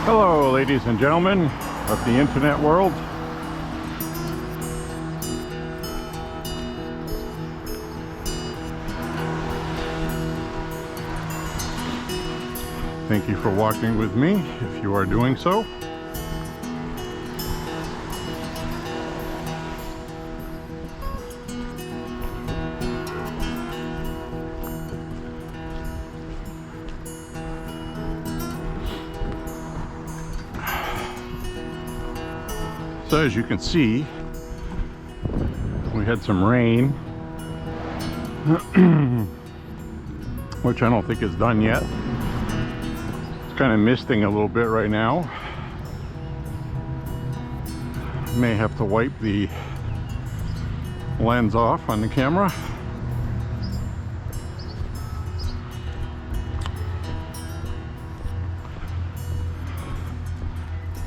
Hello, ladies and gentlemen of the internet world. Thank you for walking with me, if you are doing so. So as you can see, we had some rain, which I don't think is done yet. It's kind of misting a little bit right now. May have to wipe the lens off on the camera.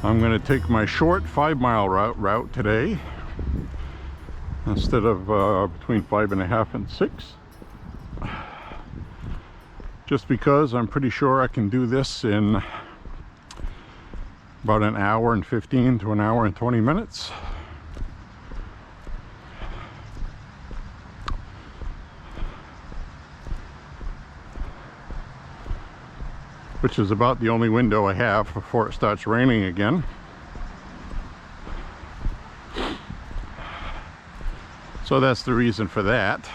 I'm going to take my short 5-mile route today instead of between 5.5 and 6, just because I'm pretty sure I can do this in about an hour and 15 to an hour and 20 minutes. Which is about the only window I have before it starts raining again. So that's the reason for that.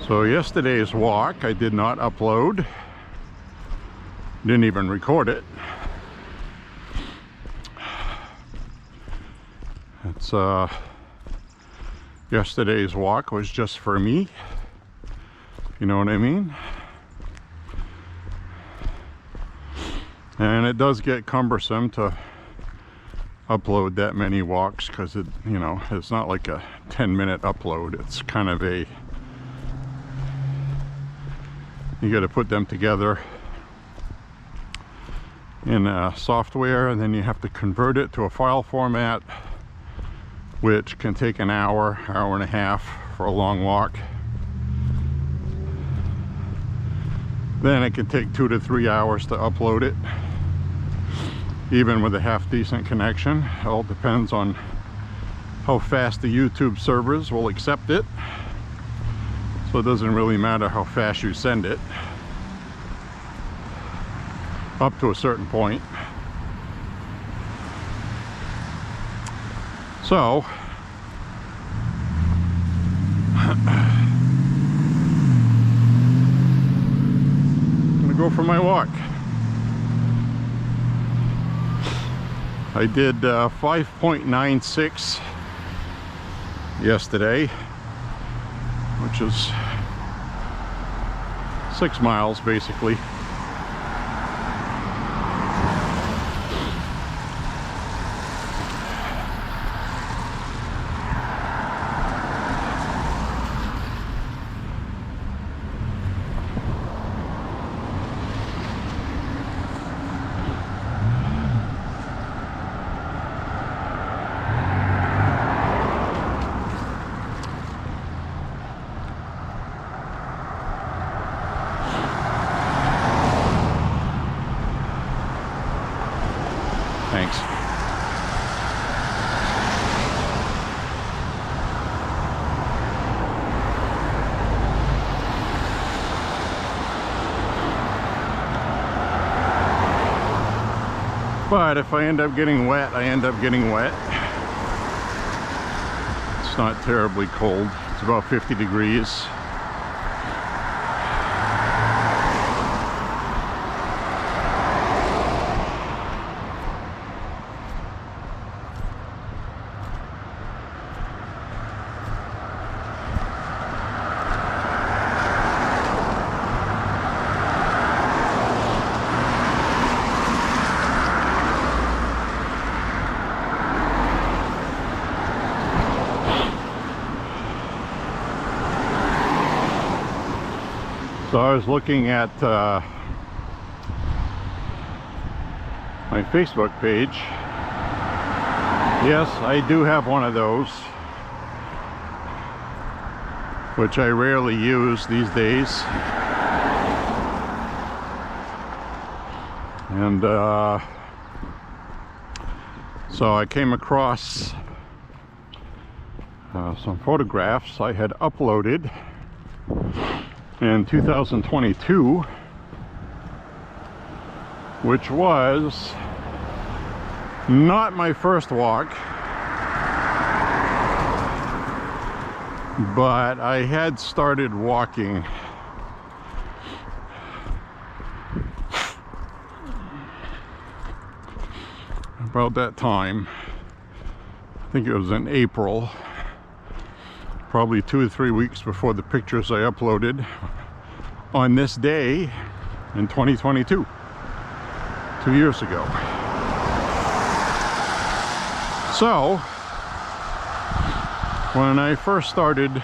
So yesterday's walk I did not upload. Didn't even record it. It's yesterday's walk was just for me, you know what I mean? And it does get cumbersome to upload that many walks because it, you know, it's not like a 10-minute upload. It's kind of a, you got to put them together in software, and then you have to convert it to a file format, which can take an hour, hour and a half for a long walk. Then it can take 2 to 3 hours to upload it, even with a half decent connection. It all depends on how fast the YouTube servers will accept it. So it doesn't really matter how fast you send it, up to a certain point. So I'm gonna go for my walk. I did 5.96 yesterday, which is 6 miles basically. Thanks. But if I end up getting wet, I end up getting wet. It's not terribly cold. It's about 50 degrees. So I was looking at my Facebook page. Yes, I do have one of those, which I rarely use these days. And so I came across some photographs I had uploaded in 2022, which was not my first walk, but I had started walking about that time. I think it was in April, probably 2 or 3 weeks before the pictures I uploaded on this day in 2022, 2 years ago. So when I first started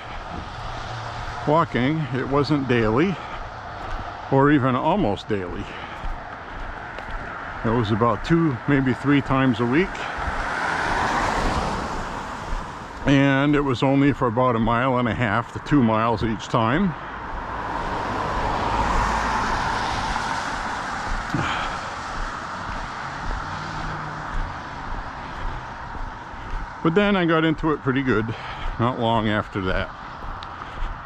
walking, it wasn't daily or even almost daily. It was about 2, maybe 3 times a week. And it was only for about 1.5 miles to 2 miles each time. But then I got into it pretty good, not long after that.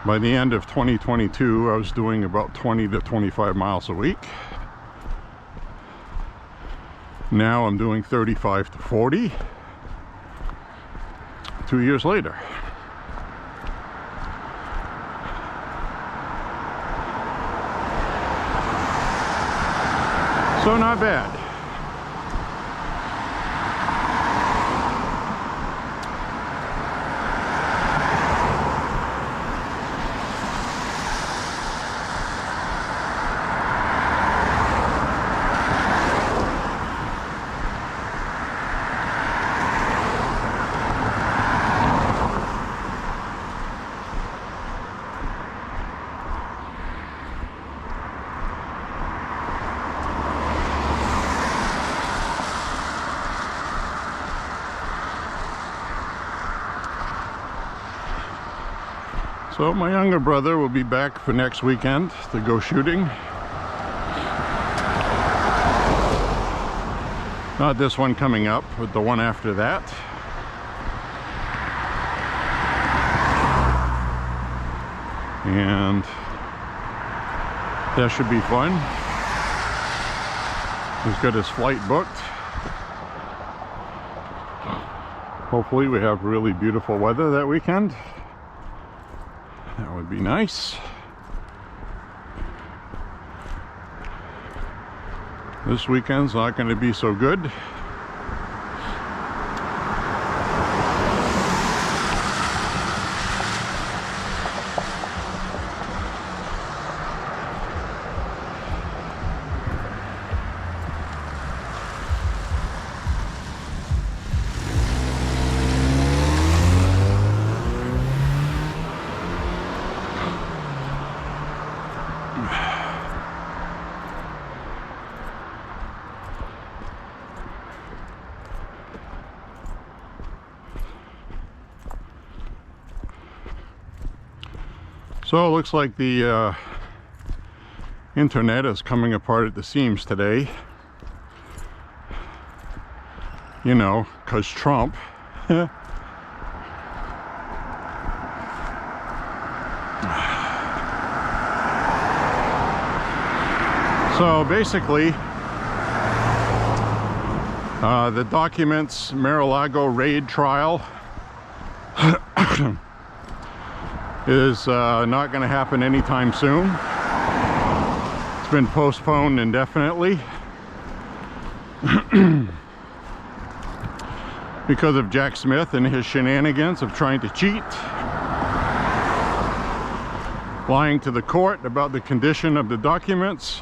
By the end of 2022, I was doing about 20 to 25 miles a week. Now I'm doing 35 to 40, 2 years later. So not bad. So my younger brother will be back for next weekend to go shooting. Not this one coming up, but the one after that. And that should be fun. He's got his flight booked. Hopefully we have really beautiful weather that weekend. That would be nice. This weekend's not going to be so good. So it looks like the internet is coming apart at the seams today. You know, 'cause Trump. So basically, the documents Mar-a-Lago raid trial is not going to happen anytime soon. It's been postponed indefinitely because of Jack Smith and his shenanigans of trying to cheat, lying to the court about the condition of the documents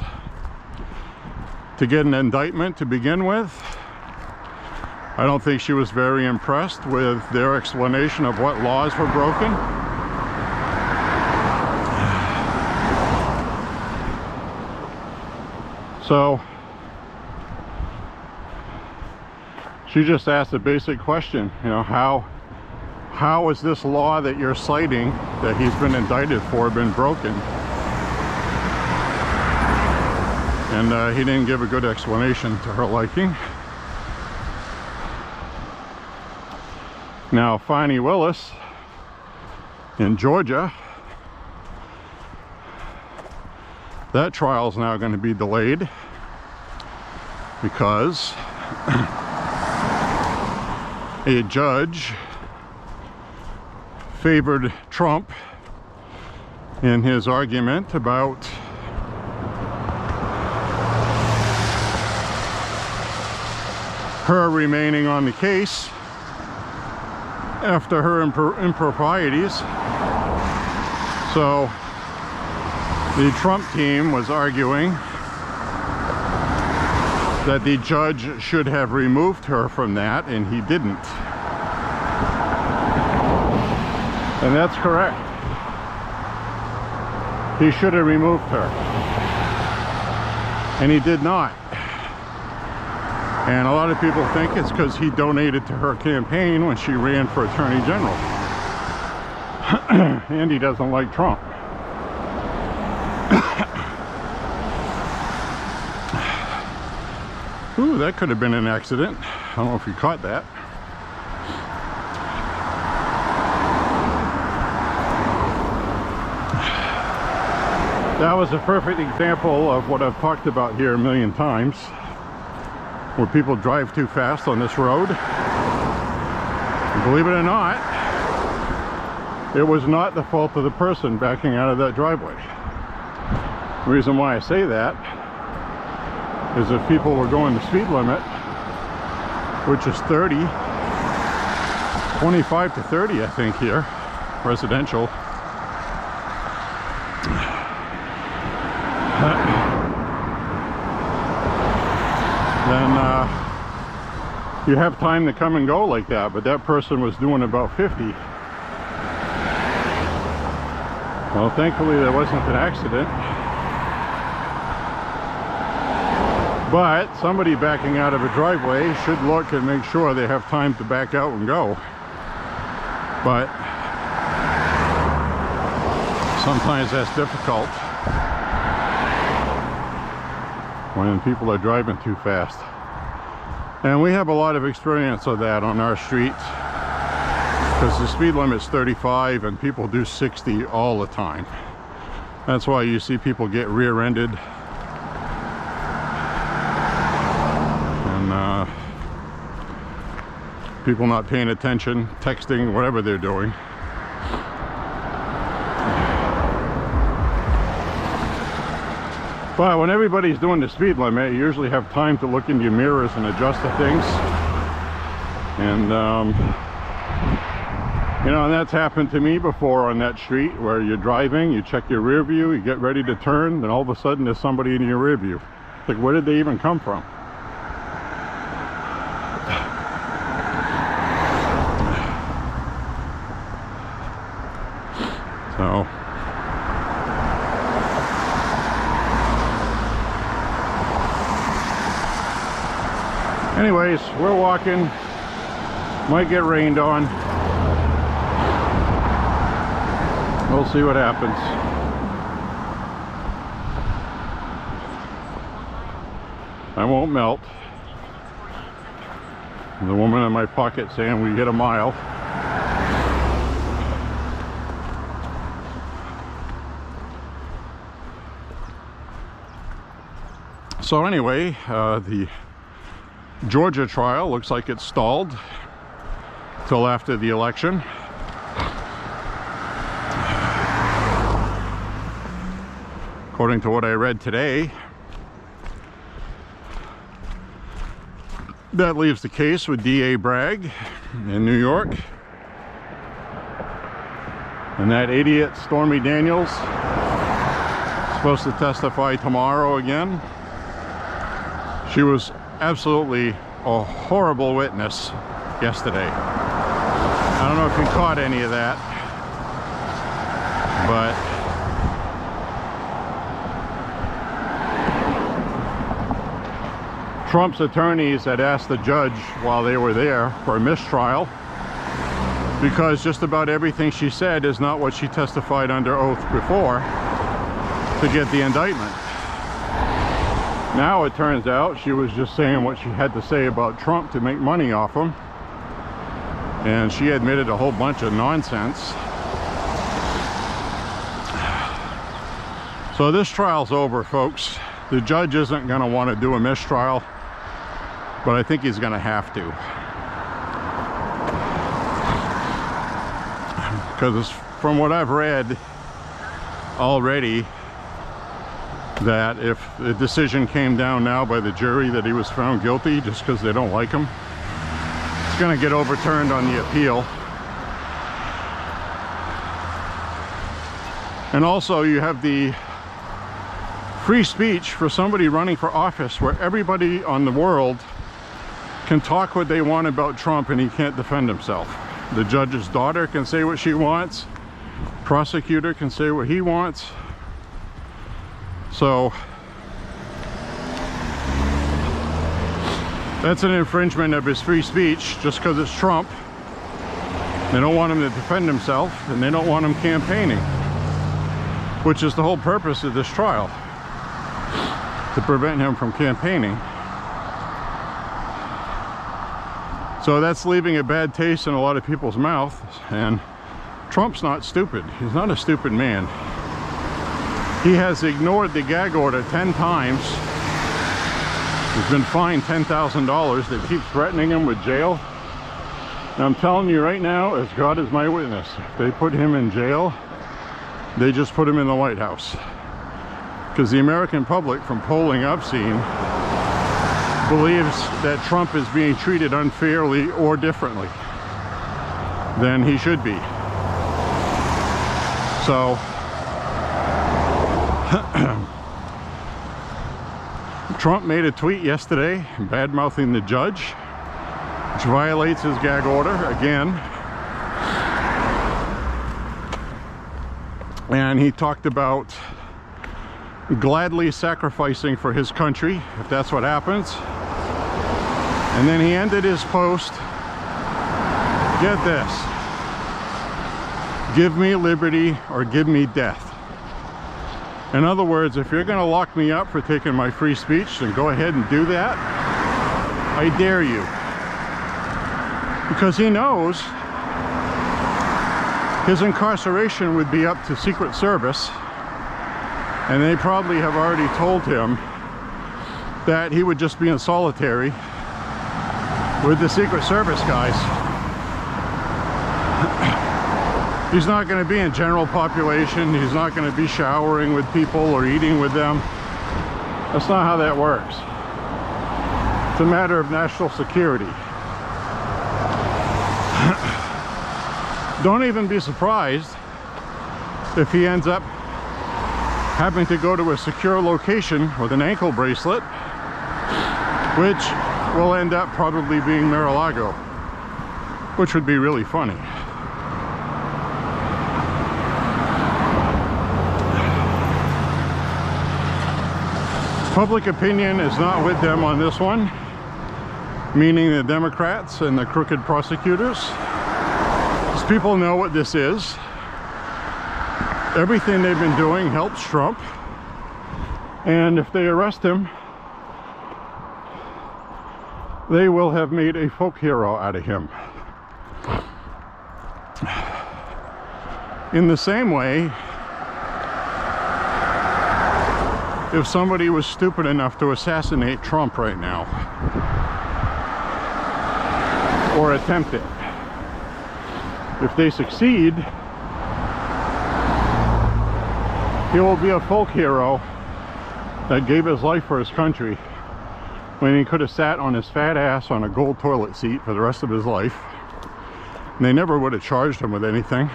to get an indictment to begin with. I don't think she was very impressed with their explanation of what laws were broken. So She just asked a basic question, you know, how is this law that you're citing that he's been indicted for been broken? And he didn't give a good explanation to her liking. Now, Fani Willis in Georgia, that trial is now going to be delayed because a judge favored Trump in his argument about her remaining on the case after her improprieties. So the Trump team was arguing that the judge should have removed her from that, and he didn't. And that's correct. He should have removed her. And he did not. And a lot of people think it's because he donated to her campaign when she ran for Attorney General. And he doesn't like Trump. Ooh, that could have been an accident. I don't know if you caught that. That was a perfect example of what I've talked about here a million times, where people drive too fast on this road. And believe it or not, it was not the fault of the person backing out of that driveway. The reason why I say that is if people were going the speed limit, which is 30, 25 to 30 I think here, residential, then you have time to come and go like that. But that person was doing about 50. Well, thankfully there wasn't an accident. But somebody backing out of a driveway should look and make sure they have time to back out and go. But sometimes that's difficult when people are driving too fast. And we have a lot of experience of that on our street, because the speed limit is 35 and people do 60 all the time. That's why you see people get rear-ended and people not paying attention, texting, whatever they're doing. But when everybody's doing the speed limit, you usually have time to look in your mirrors and adjust the things. And, you know, and that's happened to me before on that street, where you're driving, you check your rear view, you get ready to turn, then all of a sudden there's somebody in your rear view. Like, where did they even come from? So anyways, we're walking, might get rained on. We'll see what happens. I won't melt. The woman in my pocket saying we hit a mile. So anyway, the Georgia trial looks like it's stalled till after the election. According to what I read today, that leaves the case with DA Bragg in New York, and that idiot Stormy Daniels supposed to testify tomorrow again. She was absolutely a horrible witness yesterday. I don't know if you caught any of that, but Trump's attorneys had asked the judge while they were there for a mistrial because just about everything she said is not what she testified under oath before to get the indictment. Now it turns out she was just saying what she had to say about Trump to make money off him, and she admitted a whole bunch of nonsense. So this trial's over, folks. The judge isn't going to want to do a mistrial, but I think he's going to have to, because from what I've read already, that if the decision came down now by the jury that he was found guilty just because they don't like him, it's going to get overturned on the appeal. And also you have the free speech for somebody running for office where everybody on the world can talk what they want about Trump and he can't defend himself. The judge's daughter can say what she wants, prosecutor can say what he wants. So that's an infringement of his free speech just because it's Trump. They don't want him to defend himself, and they don't want him campaigning, which is the whole purpose of this trial, to prevent him from campaigning. So that's leaving a bad taste in a lot of people's mouth, and Trump's not stupid. He's not a stupid man. He has ignored the gag order 10 times. He's been fined $10,000. They keep threatening him with jail. And I'm telling you right now, as God is my witness, if they put him in jail, they just put him in the White House. Because the American public, from polling I've seen, believes that Trump is being treated unfairly or differently than he should be. So Trump made a tweet yesterday bad-mouthing the judge, which violates his gag order again. And he talked about gladly sacrificing for his country if that's what happens. And then he ended his post, get this, give me liberty or give me death. In other words, if you're going to lock me up for taking my free speech, then go ahead and do that. I dare you. Because he knows his incarceration would be up to Secret Service, and they probably have already told him that he would just be in solitary with the Secret Service guys. He's not going to be in general population. He's not going to be showering with people or eating with them. That's not how that works. It's a matter of national security. Don't even be surprised if he ends up having to go to a secure location with an ankle bracelet, which will end up probably being Mar-a-Lago, which would be really funny. Public opinion is not with them on this one, meaning the Democrats and the crooked prosecutors. Because people know what this is. Everything they've been doing helps Trump. And if they arrest him, they will have made a folk hero out of him. In the same way, if somebody was stupid enough to assassinate Trump right now, or attempt it, if they succeed, he will be a folk hero that gave his life for his country when he could have sat on his fat ass on a gold toilet seat for the rest of his life. And they never would have charged him with anything.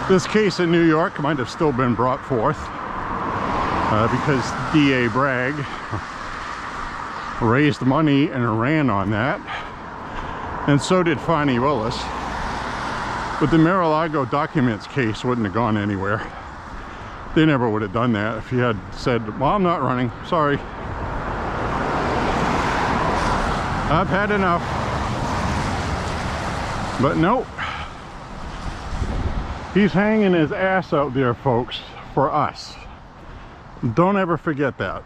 This case in New York might have still been brought forth because DA Bragg raised money and ran on that, and so did Fani Willis. But the Mar-a-Lago documents case wouldn't have gone anywhere. They never would have done that if he had said, well, I'm not running, sorry. I've had enough. But nope. He's hanging his ass out there, folks, for us. Don't ever forget that.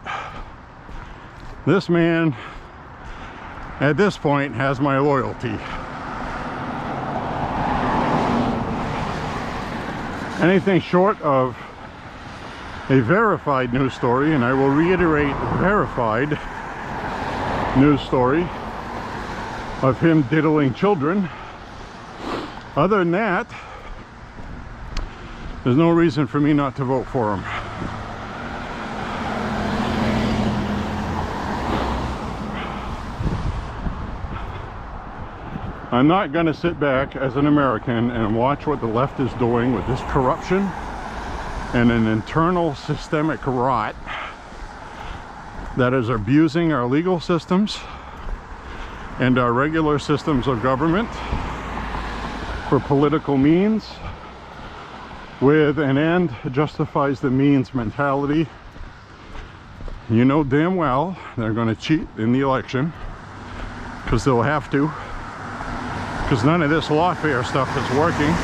This man, at this point, has my loyalty. Anything short of a verified news story, and I will reiterate, verified news story of him diddling children. Other than that, there's no reason for me not to vote for him. I'm not going to sit back as an American and watch what the left is doing with this corruption and an internal systemic rot that is abusing our legal systems and our regular systems of government for political means, with an end justifies the means mentality. You know damn well they're going to cheat in the election, because they'll have to, because none of this lawfare stuff is working.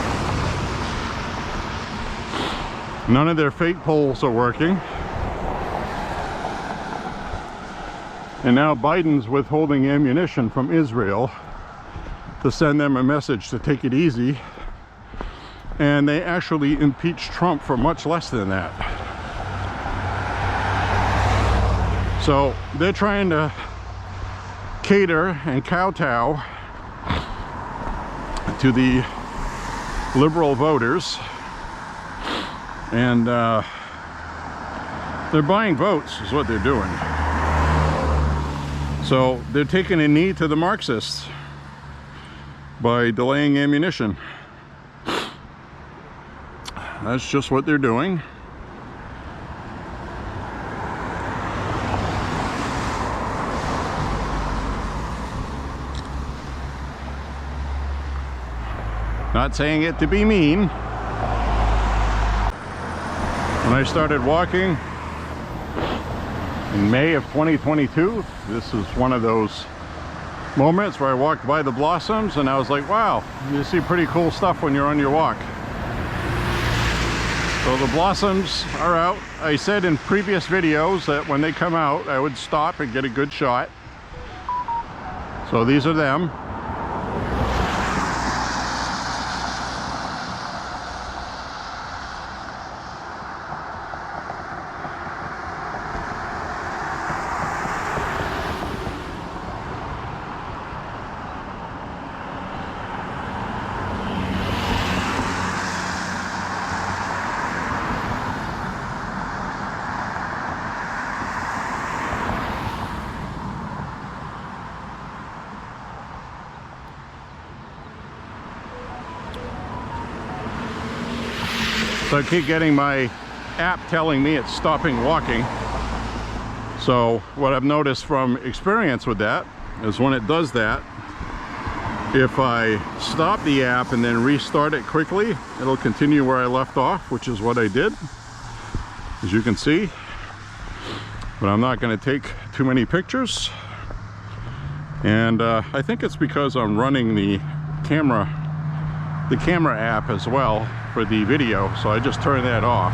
None of their fake polls are working. And now Biden's withholding ammunition from Israel to send them a message to take it easy. And they actually impeached Trump for much less than that. So they're trying to cater and kowtow to the liberal voters, and they're buying votes is what they're doing. So they're taking a knee to the Marxists by delaying ammunition. That's just what they're doing. Not saying it to be mean. When I started walking in May of 2022, this is one of those moments where I walked by the blossoms and I was like, wow, you see pretty cool stuff when you're on your walk. So the blossoms are out. I said in previous videos that when they come out, I would stop and get a good shot. So these are them. So I keep getting my app telling me it's stopping walking. So what I've noticed from experience with that is when it does that, if I stop the app and then restart it quickly, it'll continue where I left off, which is what I did, as you can see. But I'm not going to take too many pictures. And I think it's because I'm running the camera app as well for the video, so I just turn that off.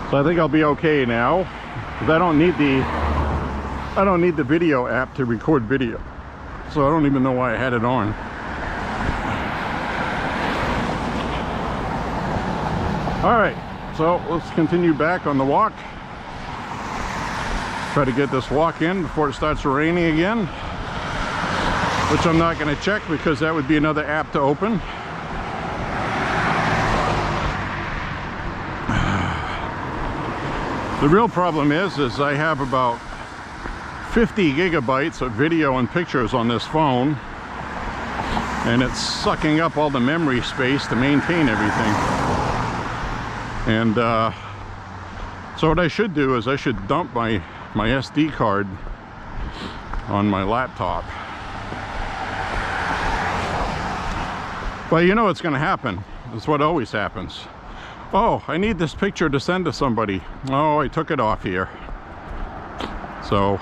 So I think I'll be okay now, because I don't need the video app to record video, so I don't even know why I had it on. All right, so let's continue back on the walk. Try to get this walk in before it starts raining again, which I'm not going to check because that would be another app to open. The real problem is I have about 50 gigabytes of video and pictures on this phone, and it's sucking up all the memory space to maintain everything. And so what I should do is I should dump my SD card on my laptop. But you know what's going to happen. That's what always happens. Oh, I need this picture to send to somebody. Oh, I took it off here. So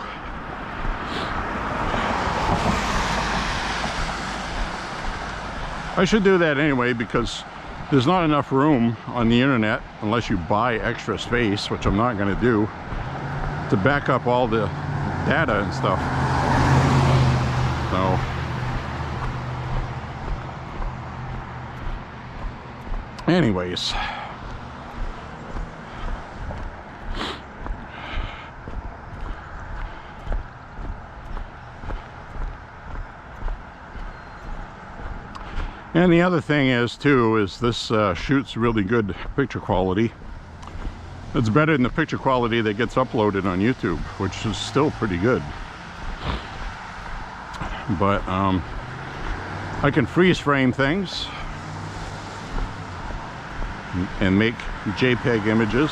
I should do that anyway, because there's not enough room on the internet, unless you buy extra space, which I'm not going to do, to back up all the data and stuff. So anyways, and the other thing is too, is this shoots really good picture quality. It's better than the picture quality that gets uploaded on YouTube, which is still pretty good. But I can freeze frame things and make JPEG images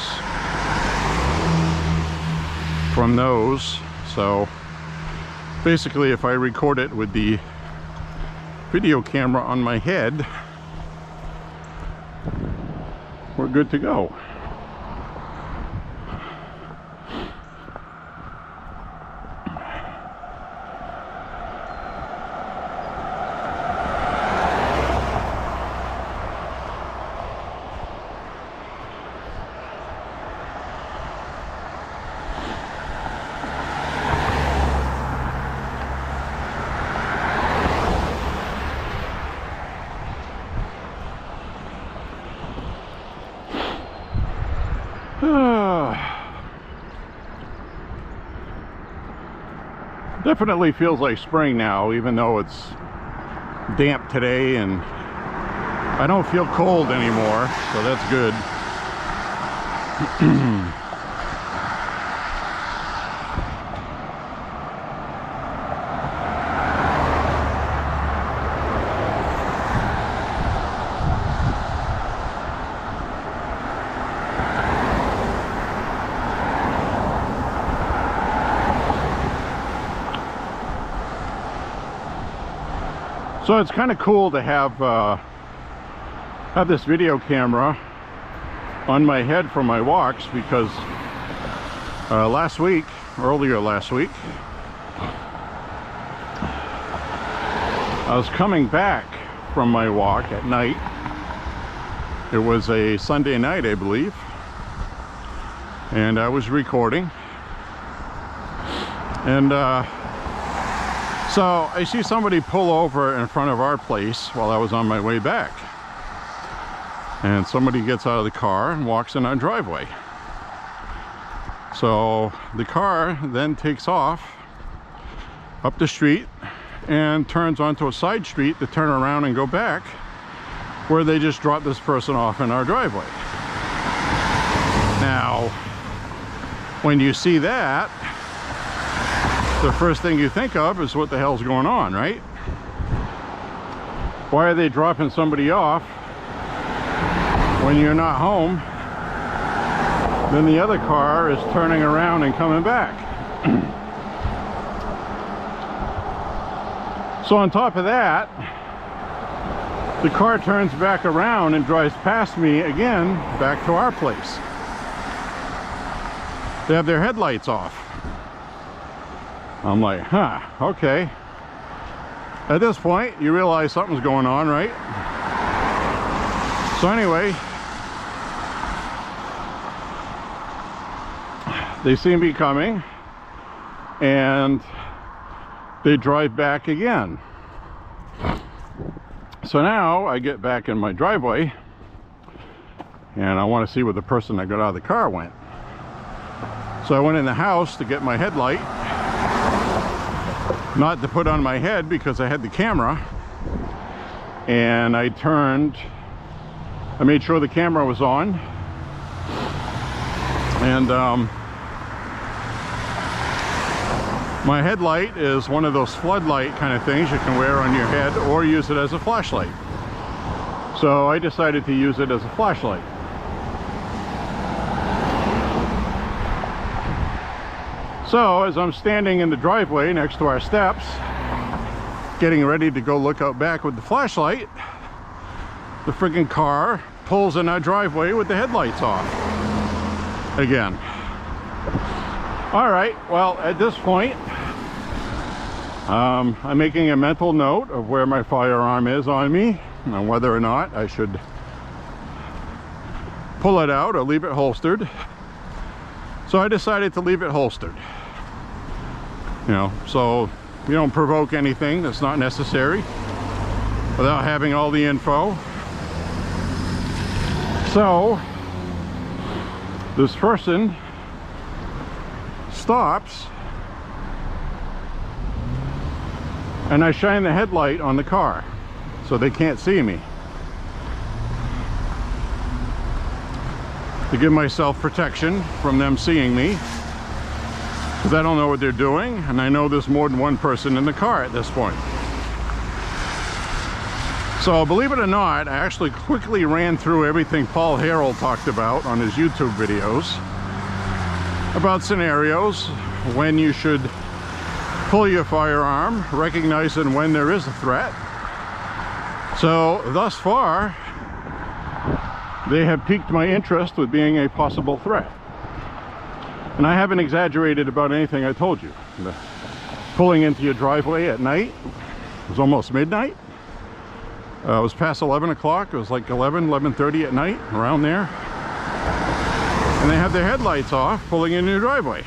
from those. So basically, if I record it with the video camera on my head, we're good to go. Definitely feels like spring now, even though it's damp today, and I don't feel cold anymore, so that's good. So it's kind of cool to have this video camera on my head for my walks, because earlier last week, I was coming back from my walk at night. It was a Sunday night, I believe, and I was recording, and so I see somebody pull over in front of our place while I was on my way back. And somebody gets out of the car and walks in our driveway. So the car then takes off up the street and turns onto a side street to turn around and go back where they just dropped this person off in our driveway. Now, when you see that, the first thing you think of is, what the hell's going on, right? Why are they dropping somebody off when you're not home? Then the other car is turning around and coming back. So on top of that, the car turns back around and drives past me again back to our place. They have their headlights off. I'm like, huh, okay. At this point, you realize something's going on, right? So anyway, they see me coming, and they drive back again. So now I get back in my driveway, and I want to see where the person that got out of the car went. So I went in the house to get my headlight, not to put on my head because I had the camera, and I made sure the camera was on, and my headlight is one of those floodlight kind of things you can wear on your head or use it as a flashlight. So I decided to use it as a flashlight. So as I'm standing in the driveway next to our steps, getting ready to go look out back with the flashlight, the friggin' car pulls in our driveway with the headlights off again. All right, well, at this point, I'm making a mental note of where my firearm is on me and whether or not I should pull it out or leave it holstered. So I decided to leave it holstered. You know, so you don't provoke anything that's not necessary without having all the info. So this person stops and I shine the headlight on the car so they can't see me, to give myself protection from them seeing me, because I don't know what they're doing, and I know there's more than one person in the car at this point. So believe it or not, I actually quickly ran through everything Paul Harrell talked about on his YouTube videos about scenarios when you should pull your firearm, recognizing when there is a threat. So thus far, they have piqued my interest with being a possible threat. And I haven't exaggerated about anything I told you. Pulling into your driveway at night, it was almost midnight. It was past 11 o'clock. It was like 11:30 at night, around there. And they have their headlights off, pulling in your driveway.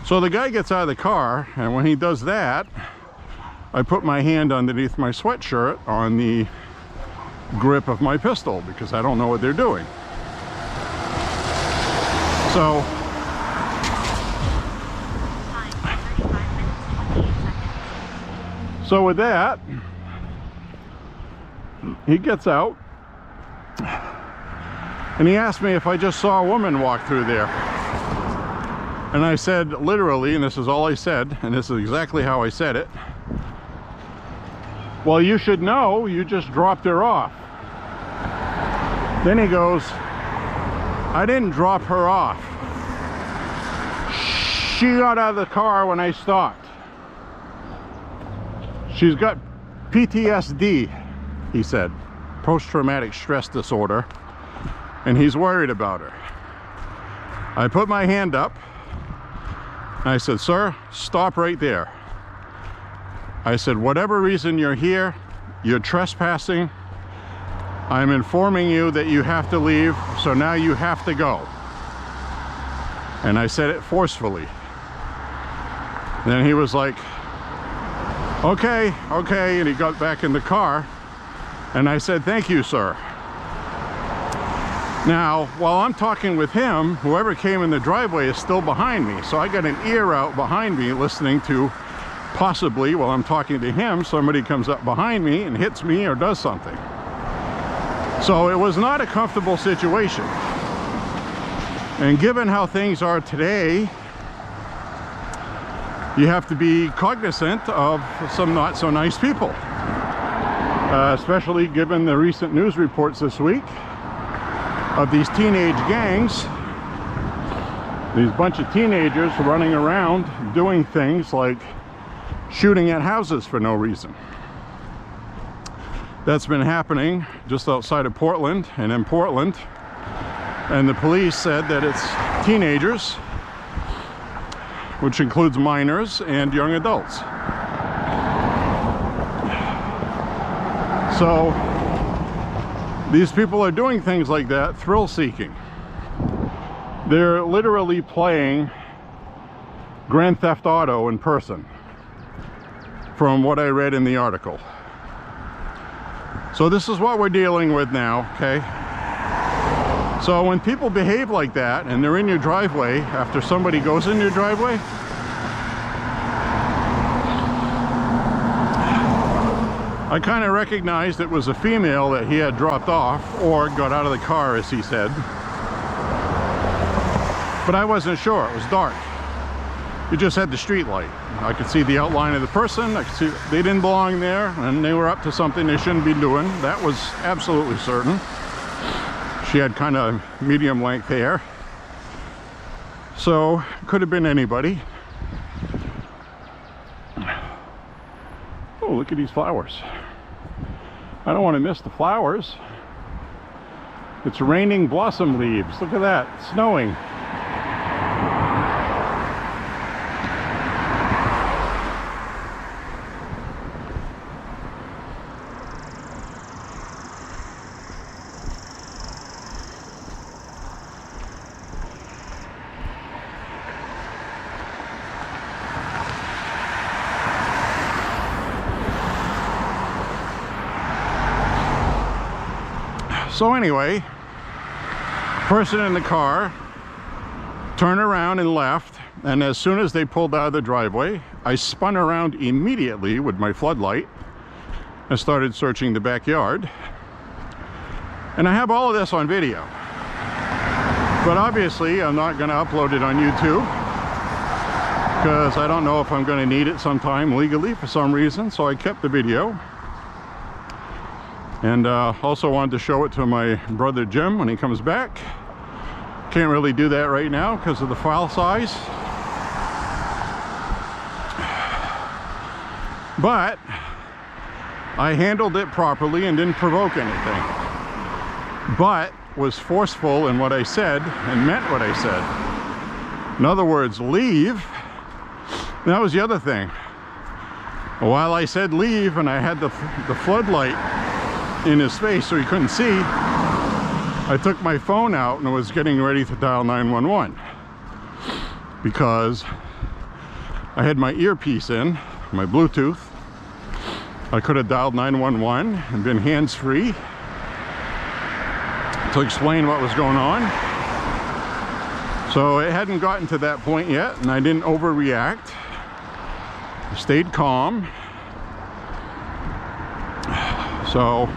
So the guy gets out of the car, and when he does that, I put my hand underneath my sweatshirt on the grip of my pistol, because I don't know what they're doing. So with that, he gets out and he asked me if I just saw a woman walk through there. And I said, literally, and this is all I said, and this is exactly how I said it, well, you should know, you just dropped her off. Then he goes, I didn't drop her off. She got out of the car when I stopped. She's got PTSD, he said, post-traumatic stress disorder, and he's worried about her. I put my hand up and I said, sir, stop right there. I said, whatever reason you're here, you're trespassing. I'm informing you that you have to leave, so now you have to go. And I said it forcefully. Then he was like, okay, and he got back in the car, and I said, thank you, sir. Now, while I'm talking with him, whoever came in the driveway is still behind me, so I got an ear out behind me listening to, possibly, while I'm talking to him, somebody comes up behind me and hits me or does something. So it was not a comfortable situation. And given how things are today, you have to be cognizant of some not so nice people. Especially given the recent news reports this week of these teenage gangs, these bunch of teenagers running around doing things like shooting at houses for no reason. That's been happening just outside of Portland and in Portland, and the police said that it's teenagers, which includes minors and young adults. So these people are doing things like that, thrill-seeking. They're literally playing Grand Theft Auto in person, from what I read in the article. So this is what we're dealing with now, okay? So when people behave like that and they're in your driveway after somebody goes in your driveway, I kind of recognized it was a female that he had dropped off or got out of the car, as he said. But I wasn't sure, it was dark. You just had the street light. I could see the outline of the person. I could see they didn't belong there, and they were up to something they shouldn't be doing. That was absolutely certain. She had kind of medium length hair. So could have been anybody. Oh, look at these flowers. I don't want to miss the flowers. It's raining blossom leaves. Look at that, it's snowing. So anyway, person in the car turned around and left, and as soon as they pulled out of the driveway, I spun around immediately with my floodlight and started searching the backyard. And I have all of this on video, but obviously I'm not going to upload it on YouTube because I don't know if I'm going to need it sometime legally for some reason, so I kept the video. And also wanted to show it to my brother Jim when he comes back. Can't really do that right now because of the file size. But I handled it properly and didn't provoke anything. But was forceful in what I said and meant what I said. In other words, leave. That was the other thing. While I said leave and I had the floodlight in his face so he couldn't see, I took my phone out and was getting ready to dial 911 because I had my earpiece in, my Bluetooth. I could have dialed 911 and been hands-free to explain what was going on. So it hadn't gotten to that point yet, and I didn't overreact. I stayed calm. So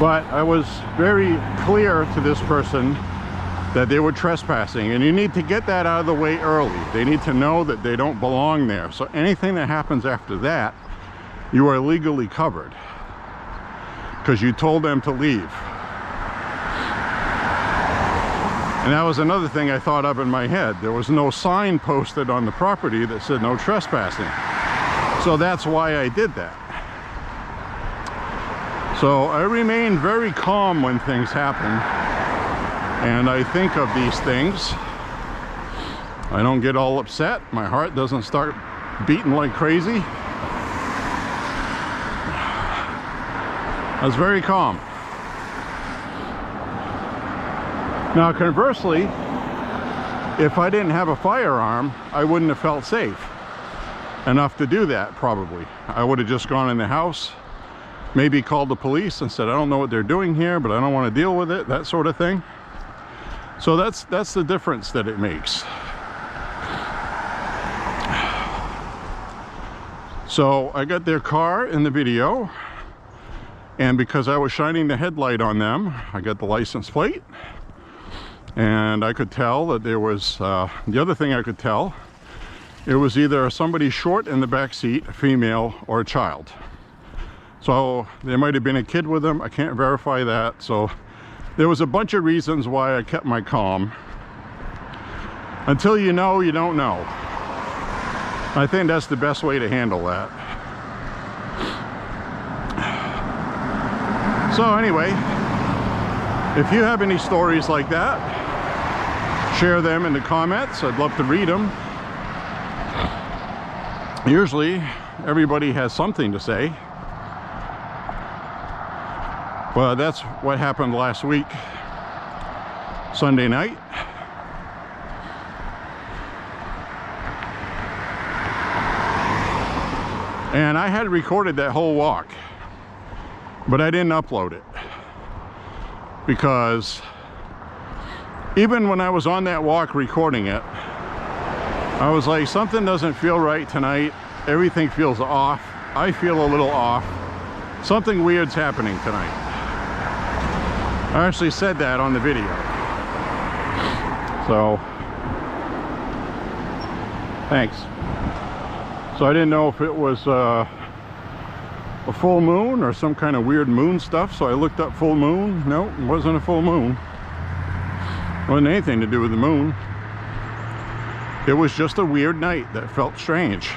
but I was very clear to this person that they were trespassing, and you need to get that out of the way early. They need to know that they don't belong there. So anything that happens after that, you are legally covered because you told them to leave. And that was another thing I thought of in my head. There was no sign posted on the property that said no trespassing. So that's why I did that. So I remain very calm when things happen, and I think of these things. I don't get all upset. My heart doesn't start beating like crazy. I was very calm. Now conversely, if I didn't have a firearm, I wouldn't have felt safe enough to do that, probably. I would have just gone in the house, maybe called the police and said, I don't know what they're doing here, but I don't want to deal with it, that sort of thing. So that's the difference that it makes. So I got their car in the video, and because I was shining the headlight on them, I got the license plate, and I could tell that there was, the other thing I could tell, it was either somebody short in the back seat, a female, or a child. So there might have been a kid with them. I can't verify that. So there was a bunch of reasons why I kept my calm. Until you know, you don't know. I think that's the best way to handle that. So anyway, if you have any stories like that, share them in the comments. I'd love to read them. Usually everybody has something to say. Well, that's what happened last week, Sunday night. And I had recorded that whole walk, but I didn't upload it because even when I was on that walk recording it, I was like, something doesn't feel right tonight. Everything feels off. I feel a little off. Something weird's happening tonight. I actually said that on the video. So, thanks. So I didn't know if it was a full moon or some kind of weird moon stuff, so I looked up full moon. No, it wasn't a full moon. Wasn't anything to do with the moon. It was just a weird night that felt strange.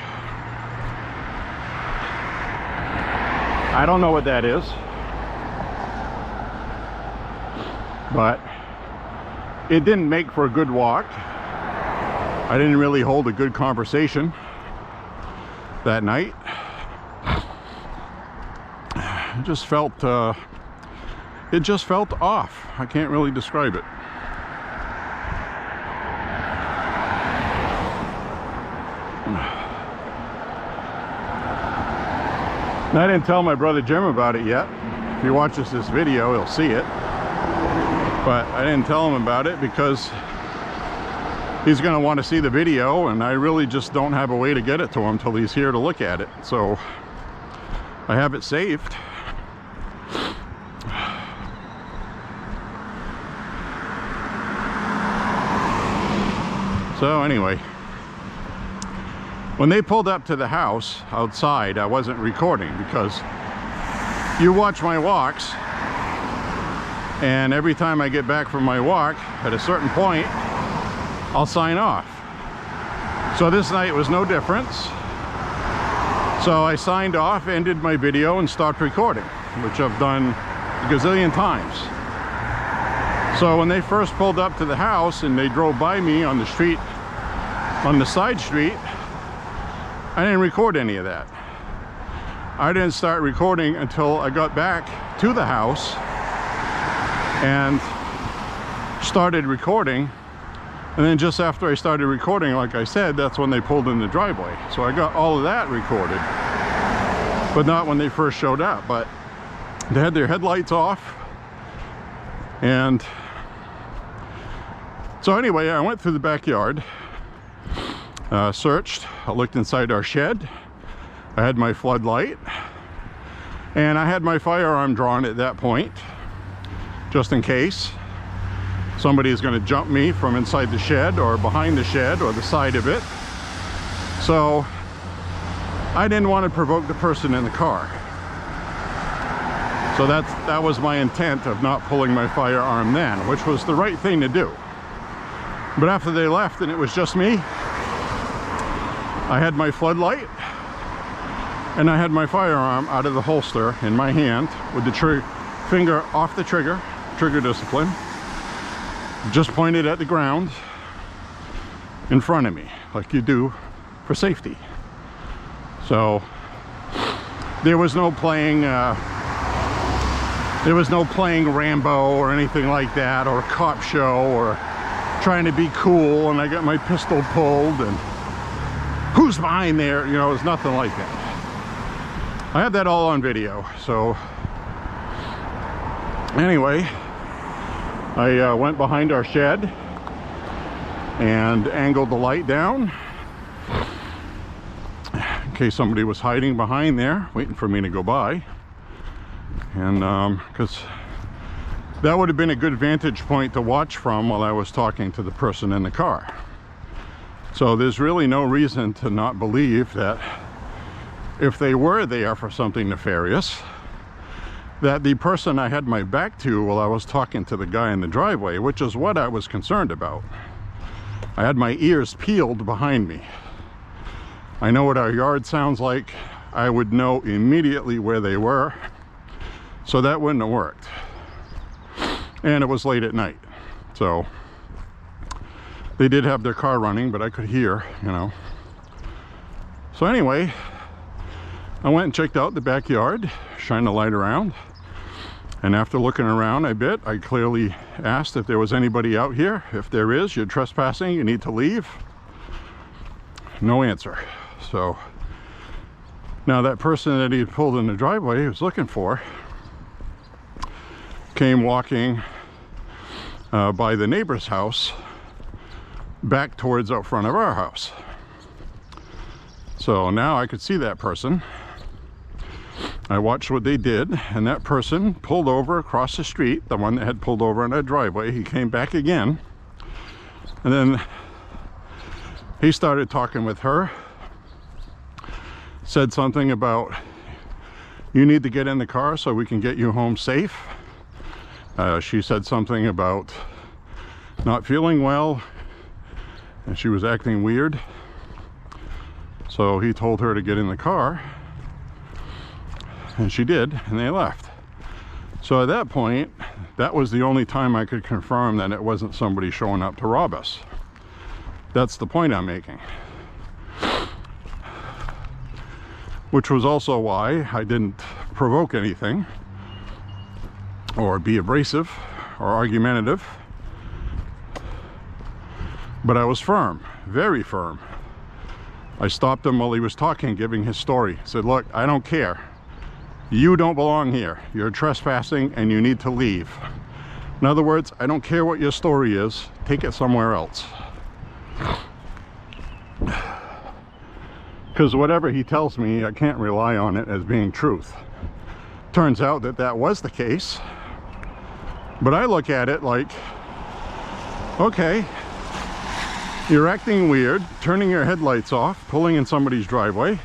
I don't know what that is, but it didn't make for a good walk. I didn't really hold a good conversation that night. It just felt off. I can't really describe it. And I didn't tell my brother Jim about it yet. If he watches this video, he'll see it. But I didn't tell him about it because he's going to want to see the video, and I really just don't have a way to get it to him till he's here to look at it. So I have it saved. So anyway, when they pulled up to the house outside, I wasn't recording because you watch my walks, and every time I get back from my walk, at a certain point, I'll sign off. So this night was no difference. So I signed off, ended my video, and stopped recording, which I've done a gazillion times. So when they first pulled up to the house and they drove by me on the street, on the side street, I didn't record any of that. I didn't start recording until I got back to the house and started recording. And then just after I started recording, like I said, that's when they pulled in the driveway. So I got all of that recorded, but not when they first showed up. But they had their headlights off. And so anyway, I went through the backyard, searched, I looked inside our shed. I had my floodlight, and I had my firearm drawn at that point, just in case somebody is going to jump me from inside the shed or behind the shed or the side of it. So I didn't want to provoke the person in the car. So that was my intent of not pulling my firearm then, which was the right thing to do. But after they left and it was just me, I had my floodlight and I had my firearm out of the holster in my hand with the finger off the trigger discipline, just pointed at the ground in front of me, like you do for safety. So there was no playing Rambo or anything like that, or a cop show, or trying to be cool and I got my pistol pulled and who's behind there, you know. It was nothing like that. I have that all on video. So anyway, I went behind our shed and angled the light down in case somebody was hiding behind there waiting for me to go by. And because that would have been a good vantage point to watch from while I was talking to the person in the car. So there's really no reason to not believe that if they were there for something nefarious, that the person I had my back to while I was talking to the guy in the driveway, which is what I was concerned about. I had my ears peeled behind me. I know what our yard sounds like. I would know immediately where they were. So that wouldn't have worked. And it was late at night. So they did have their car running, but I could hear, you know. So anyway, I went and checked out the backyard, shined the light around. And after looking around a bit, I clearly asked if there was anybody out here. If there is, you're trespassing, you need to leave. No answer. So now that person that he had pulled in the driveway he was looking for came walking by the neighbor's house back towards out front of our house. So now I could see that person. I watched what they did, and that person pulled over across the street, the one that had pulled over in our driveway. He came back again, and then he started talking with her, said something about, you need to get in the car so we can get you home safe. She said something about not feeling well, and she was acting weird. So he told her to get in the car, and she did, and they left. So at that point, that was the only time I could confirm that it wasn't somebody showing up to rob us. That's the point I'm making. Which was also why I didn't provoke anything or be abrasive or argumentative. But I was firm, very firm. I stopped him while he was talking, giving his story. I said, look, I don't care. You don't belong here. You're trespassing and you need to leave. In other words, I don't care what your story is. Take it somewhere else. Because whatever he tells me, I can't rely on it as being truth. Turns out that that was the case. But I look at it like, okay, you're acting weird, turning your headlights off, pulling in somebody's driveway.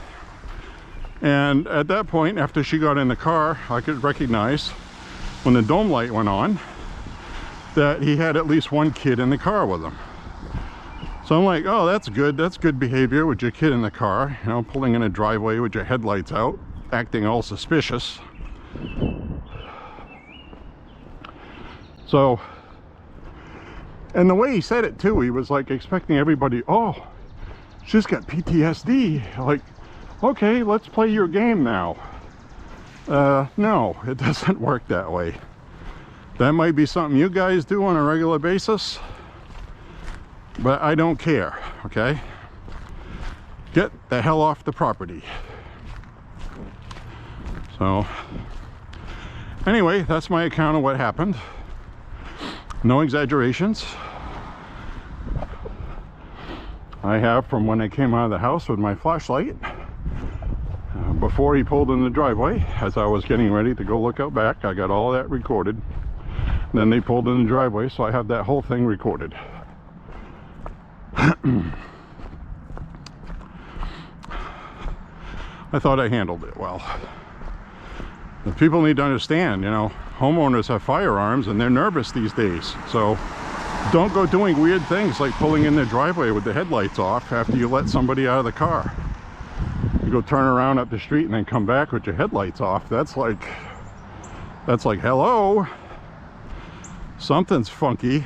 And at that point, after she got in the car, I could recognize when the dome light went on that he had at least one kid in the car with him. So I'm like, oh, that's good behavior with your kid in the car, you know, pulling in a driveway with your headlights out, acting all suspicious. So, and the way he said it too, he was like expecting everybody, oh, she's got PTSD. Like, okay, let's play your game now. No, it doesn't work that way. That might be something you guys do on a regular basis, but I don't care, okay? Get the hell off the property. So, anyway, that's my account of what happened. No exaggerations. I have from when I came out of the house with my flashlight, before he pulled in the driveway, as I was getting ready to go look out back. I got all that recorded. Then they pulled in the driveway, so I have that whole thing recorded. I thought I handled it well. The people need to understand, you know, homeowners have firearms and they're nervous these days. So don't go doing weird things like pulling in their driveway with the headlights off after you let somebody out of the car. You go turn around up the street and then come back with your headlights off. That's like, hello, something's funky.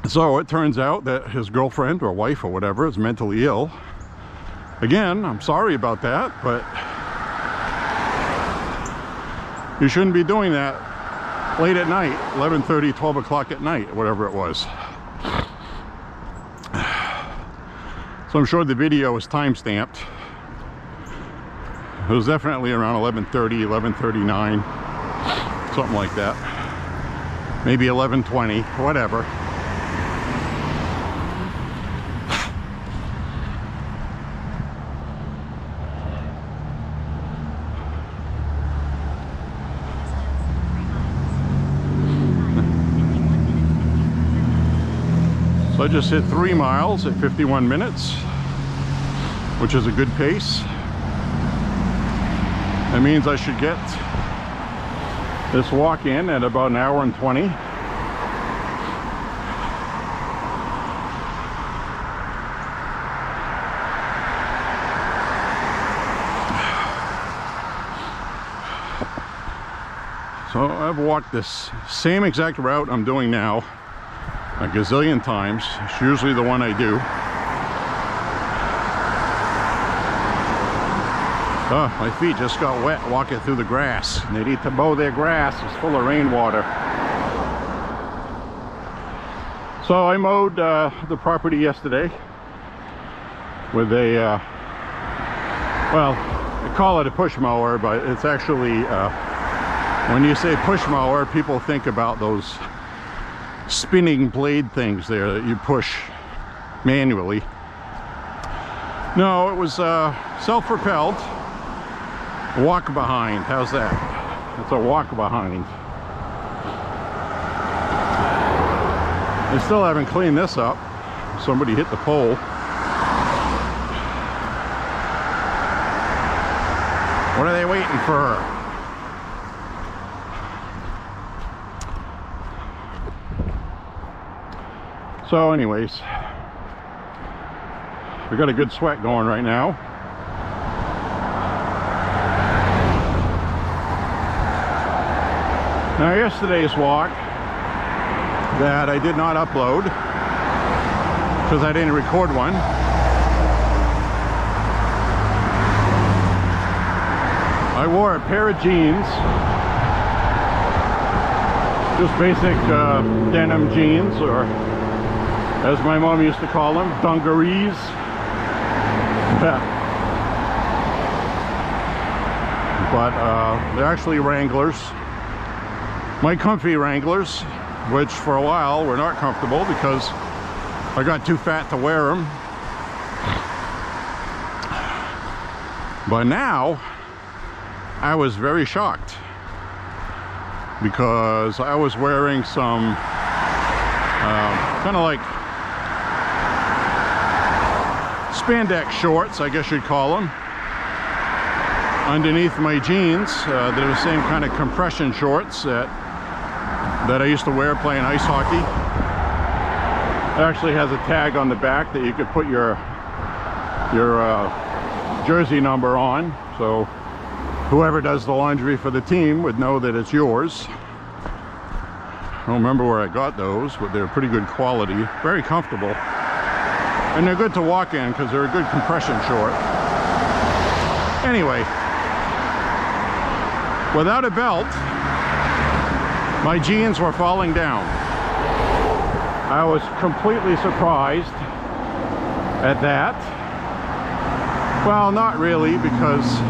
So it turns out that his girlfriend or wife or whatever is mentally ill. Again, I'm sorry about that, but you shouldn't be doing that late at night, 11:30, 12 o'clock at night, whatever it was. So I'm sure the video is time-stamped. It was definitely around 11:30, 11:39, something like that. Maybe 11:20, whatever. So I just hit 3 miles at 51 minutes, which is a good pace. That means I should get this walk in at about 1 hour and 20. So I've walked this same exact route I'm doing now a gazillion times. It's usually the one I do. Oh, my feet just got wet walking through the grass. They need to mow their grass. It's full of rainwater. So I mowed the property yesterday with a, well, I call it a push mower, but it's actually, when you say push mower, people think about those spinning blade things there that you push manually. No, it was self-propelled. Walk behind. How's that? It's a walk behind. They still haven't cleaned this up. Somebody hit the pole. What are they waiting for? So anyways, we got a good sweat going right now. Now yesterday's walk that I did not upload because I didn't record one, I wore a pair of jeans, just basic denim jeans, or as my mom used to call them, dungarees. But they're actually Wranglers. My comfy Wranglers, which for a while were not comfortable because I got too fat to wear them. But now I was very shocked because I was wearing some kind of like spandex shorts, I guess you'd call them, underneath my jeans. They're the same kind of compression shorts that I used to wear playing ice hockey. It actually has a tag on the back that you could put your jersey number on, so whoever does the laundry for the team would know that it's yours. I don't remember where I got those, but they're pretty good quality, very comfortable, and they're good to walk in because they're a good compression short. Anyway, without a belt, my jeans were falling down. I was completely surprised at that. Well, not really, because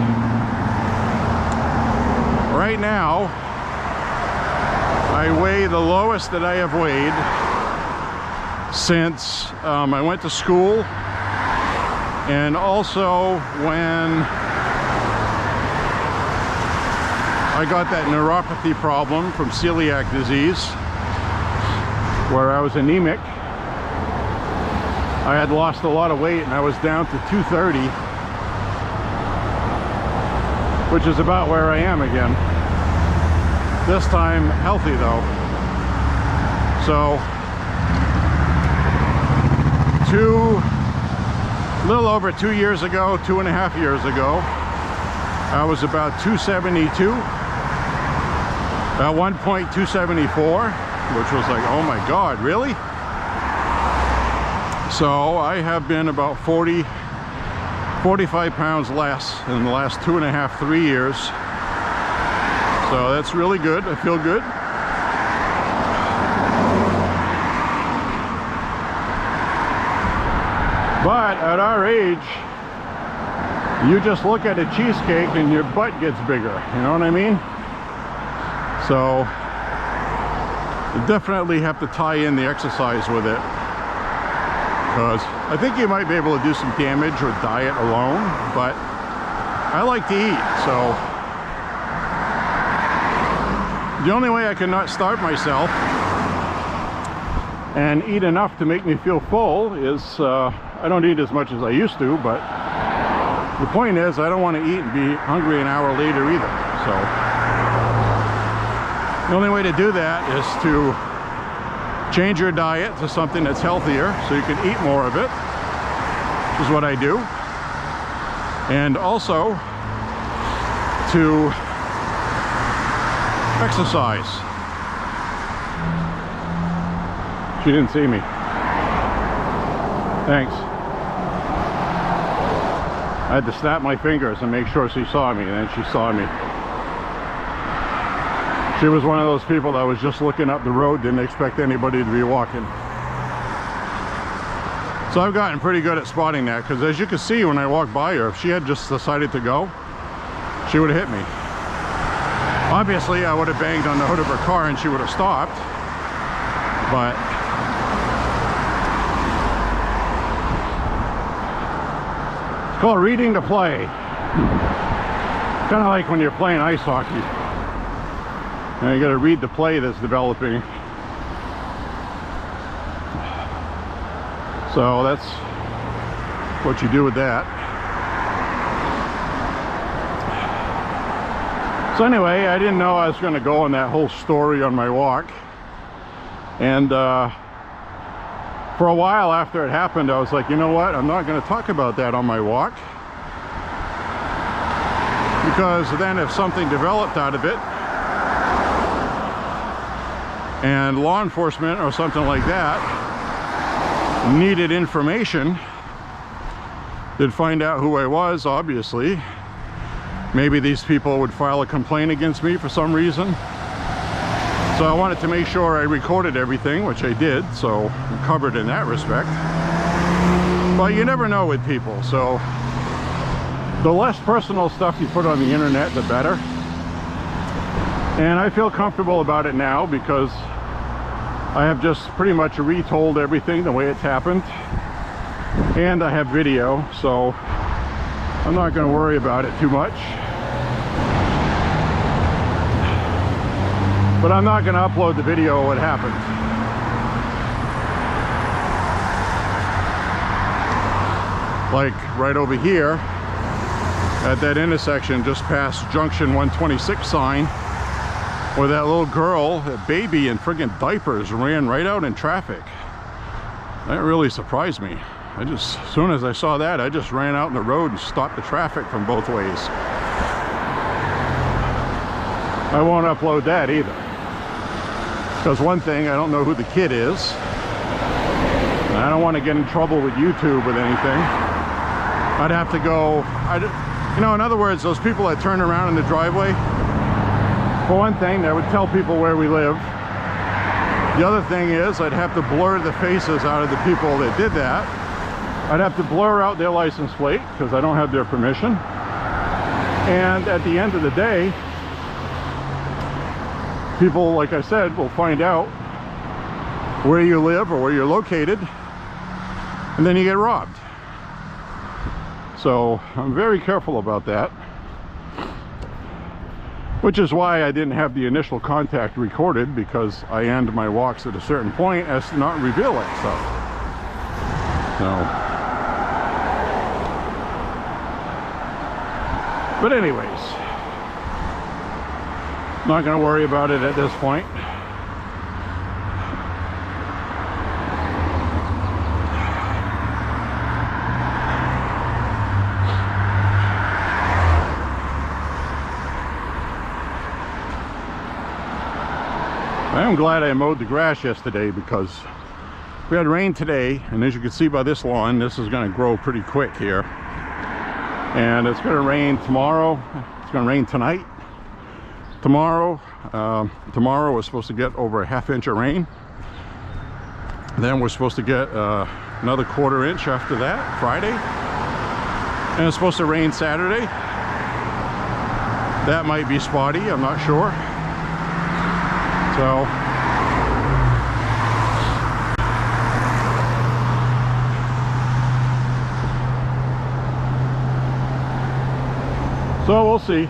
right now I weigh the lowest that I have weighed since I went to school, and also when I got that neuropathy problem from celiac disease, where I was anemic. I had lost a lot of weight and I was down to 230, which is about where I am again. This time healthy though. So a little over 2 years ago, 2.5 years ago, I was about 272. At one point 274, which was like, oh my God, really? So I have been about 45 pounds less in the last 2.5, 3 years. So that's really good. I feel good. But at our age, you just look at a cheesecake and your butt gets bigger, you know what I mean? So you definitely have to tie in the exercise with it, because I think you might be able to do some damage with diet alone, but I like to eat, so the only way I can not starve myself and eat enough to make me feel full is I don't eat as much as I used to, but the point is I don't want to eat and be hungry an hour later either. So the only way to do that is to change your diet to something that's healthier so you can eat more of it, which is what I do. And also to exercise. She didn't see me. Thanks. I had to snap my fingers and make sure she saw me, and then she saw me. She was one of those people that was just looking up the road, didn't expect anybody to be walking. So I've gotten pretty good at spotting that, because as you can see when I walk by her, if she had just decided to go, she would have hit me. Obviously I would have banged on the hood of her car and she would have stopped, but it's called reading the play. Kind of like when you're playing ice hockey. Now you got to read the play that's developing. So that's what you do with that. So anyway, I didn't know I was going to go on that whole story on my walk. And For a while after it happened, I was like, you know what, I'm not going to talk about that on my walk, because then if something developed out of it and law enforcement or something like that needed information, they'd find out who I was, obviously. Maybe these people would file a complaint against me for some reason. So I wanted to make sure I recorded everything, which I did, so I'm covered in that respect. But you never know with people, so the less personal stuff you put on the internet, the better. And I feel comfortable about it now because I have just pretty much retold everything the way it's happened. And I have video, so I'm not going to worry about it too much. But I'm not going to upload the video of what happened. Like right over here at that intersection just past junction 126 sign, where that little girl, that baby in friggin' diapers, ran right out in traffic. That really surprised me. As soon as I saw that, I just ran out in the road and stopped the traffic from both ways. I won't upload that either. Because one thing, I don't know who the kid is. And I don't want to get in trouble with YouTube with anything. I'd have to go, you know, in other words, those people that turn around in the driveway, for one thing, that would tell people where we live. The other thing is, I'd have to blur the faces out of the people that did that. I'd have to blur out their license plate, because I don't have their permission. And at the end of the day, people, like I said, will find out where you live or where you're located, and then you get robbed. So I'm very careful about that, which is why I didn't have the initial contact recorded, because I end my walks at a certain point as to not reveal that stuff. So, but anyways, not going to worry about it at this point. I am glad I mowed the grass yesterday, because we had rain today, and as you can see by this lawn, this is going to grow pretty quick here. And it's going to rain tomorrow. It's going to rain tonight. Tomorrow we're supposed to get over a ½ inch of rain. Then we're supposed to get another ¼ inch after that, Friday. And it's supposed to rain Saturday. That might be spotty, I'm not sure. So we'll see.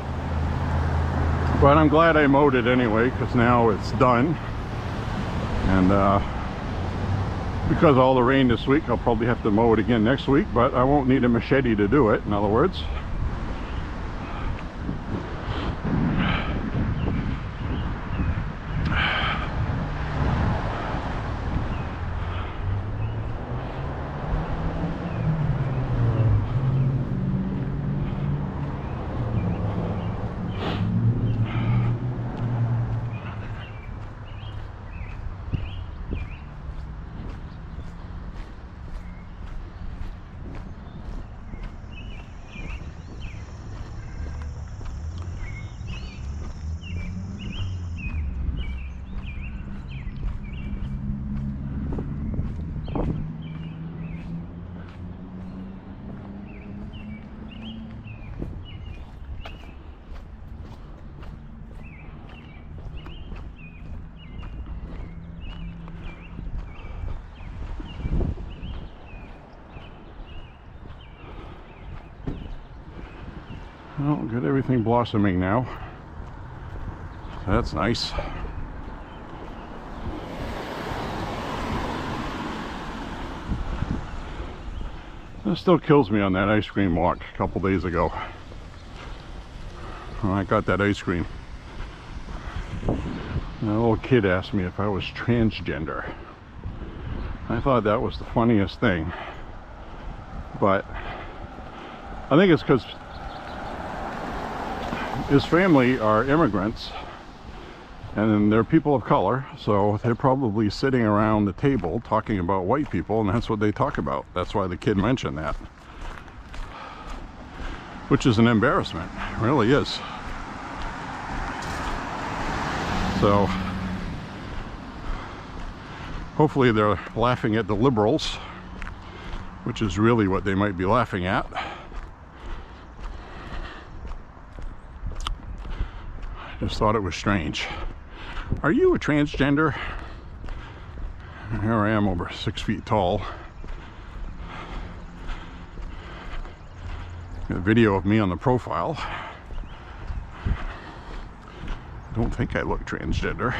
But I'm glad I mowed it anyway, because now it's done. And because of all the rain this week, I'll probably have to mow it again next week, but I won't need a machete to do it, in other words. Well, got everything blossoming now. That's nice. That still kills me on that ice cream walk a couple days ago. When I got that ice cream, a little kid asked me if I was transgender. I thought that was the funniest thing. But I think it's because his family are immigrants and they're people of color, so they're probably sitting around the table talking about white people, and that's what they talk about. That's why the kid mentioned that, which is an embarrassment. It really is. So hopefully they're laughing at the liberals, which is really what they might be laughing at. I just thought it was strange. Are you a transgender? Here I am, over 6 feet tall. Got a video of me on the profile. Don't think I look transgender.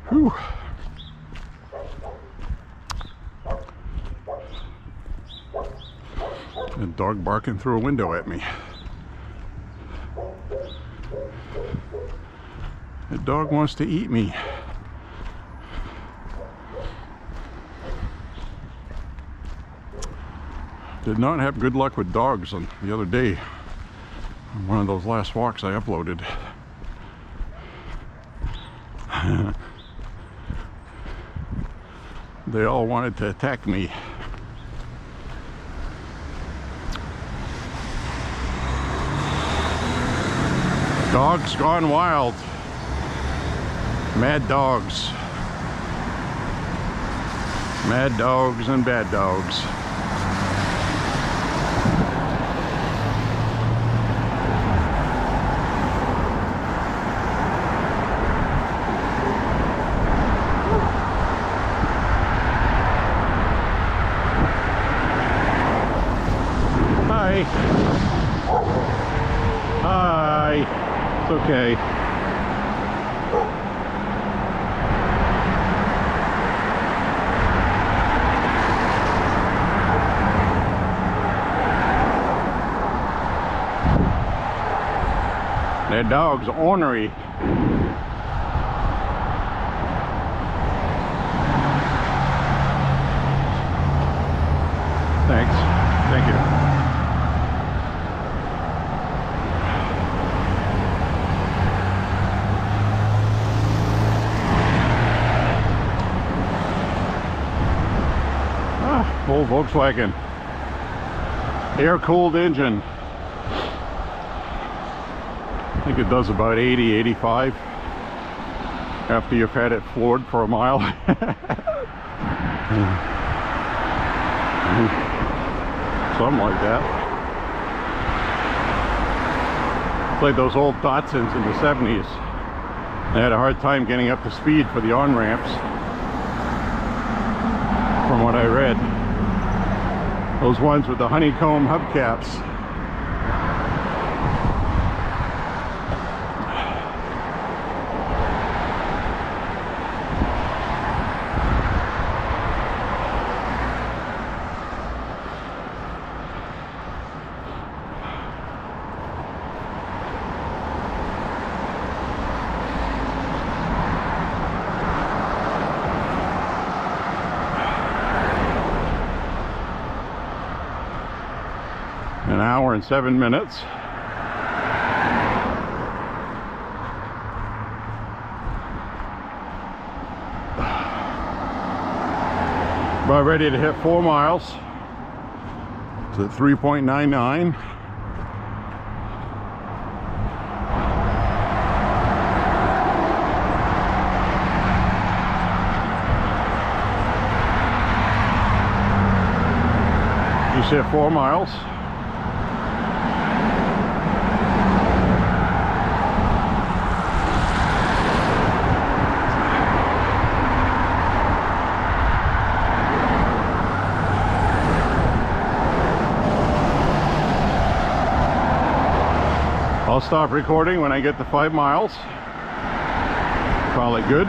Whew. A dog barking through a window at me. The dog wants to eat me. Did not have good luck with dogs on the other day. On one of those last walks I uploaded. They all wanted to attack me. Dogs gone wild. Mad dogs. Mad dogs and bad dogs. Hi. Hi. It's okay. That dog's ornery. Thanks. Thank you. Old Volkswagen. Air-cooled engine. I think it does about 80, 85 after you've had it floored for a mile. Something like that. It's like those old Datsuns in the 70s. They had a hard time getting up to speed for the on-ramps, from what I read. Those ones with the honeycomb hubcaps. An hour and 7 minutes. About ready to hit 4 miles. It's at 3.99. Just hit 4 miles. I'll stop recording when I get to 5 miles. Call it good.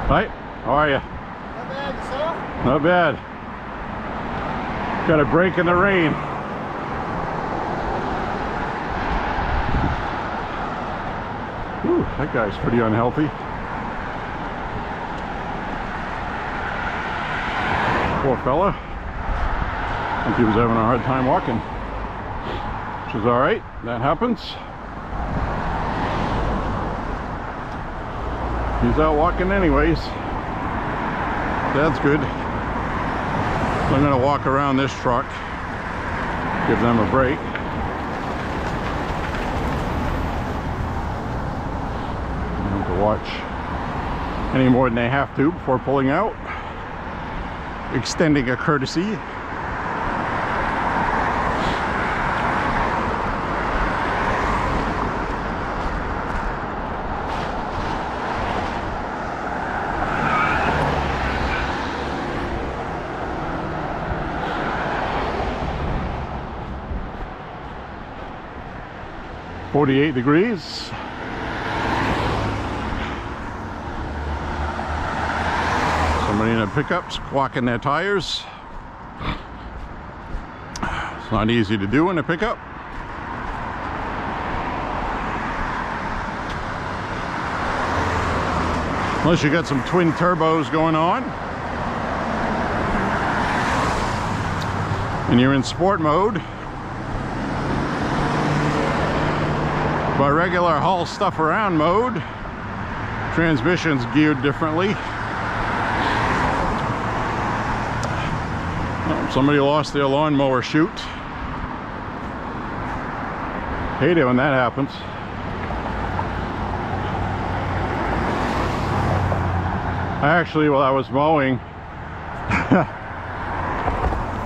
Hi, how are you? Not bad, yourself? Not bad. Got a break in the rain. Ooh, that guy's pretty unhealthy. Poor fella. I think he was having a hard time walking. Which is alright, that happens. He's out walking anyways. That's good. So I'm going to walk around this truck, give them a break. I don't have to watch any more than they have to before pulling out. Extending a courtesy. .48 degrees. Somebody in a pickup squawking their tires. It's not easy to do in a pickup. Unless you got some twin turbos going on. And you're in sport mode. By regular haul stuff around mode, transmission's geared differently. Oh, somebody lost their lawnmower chute. Hate it when that happens. Actually, while I was mowing,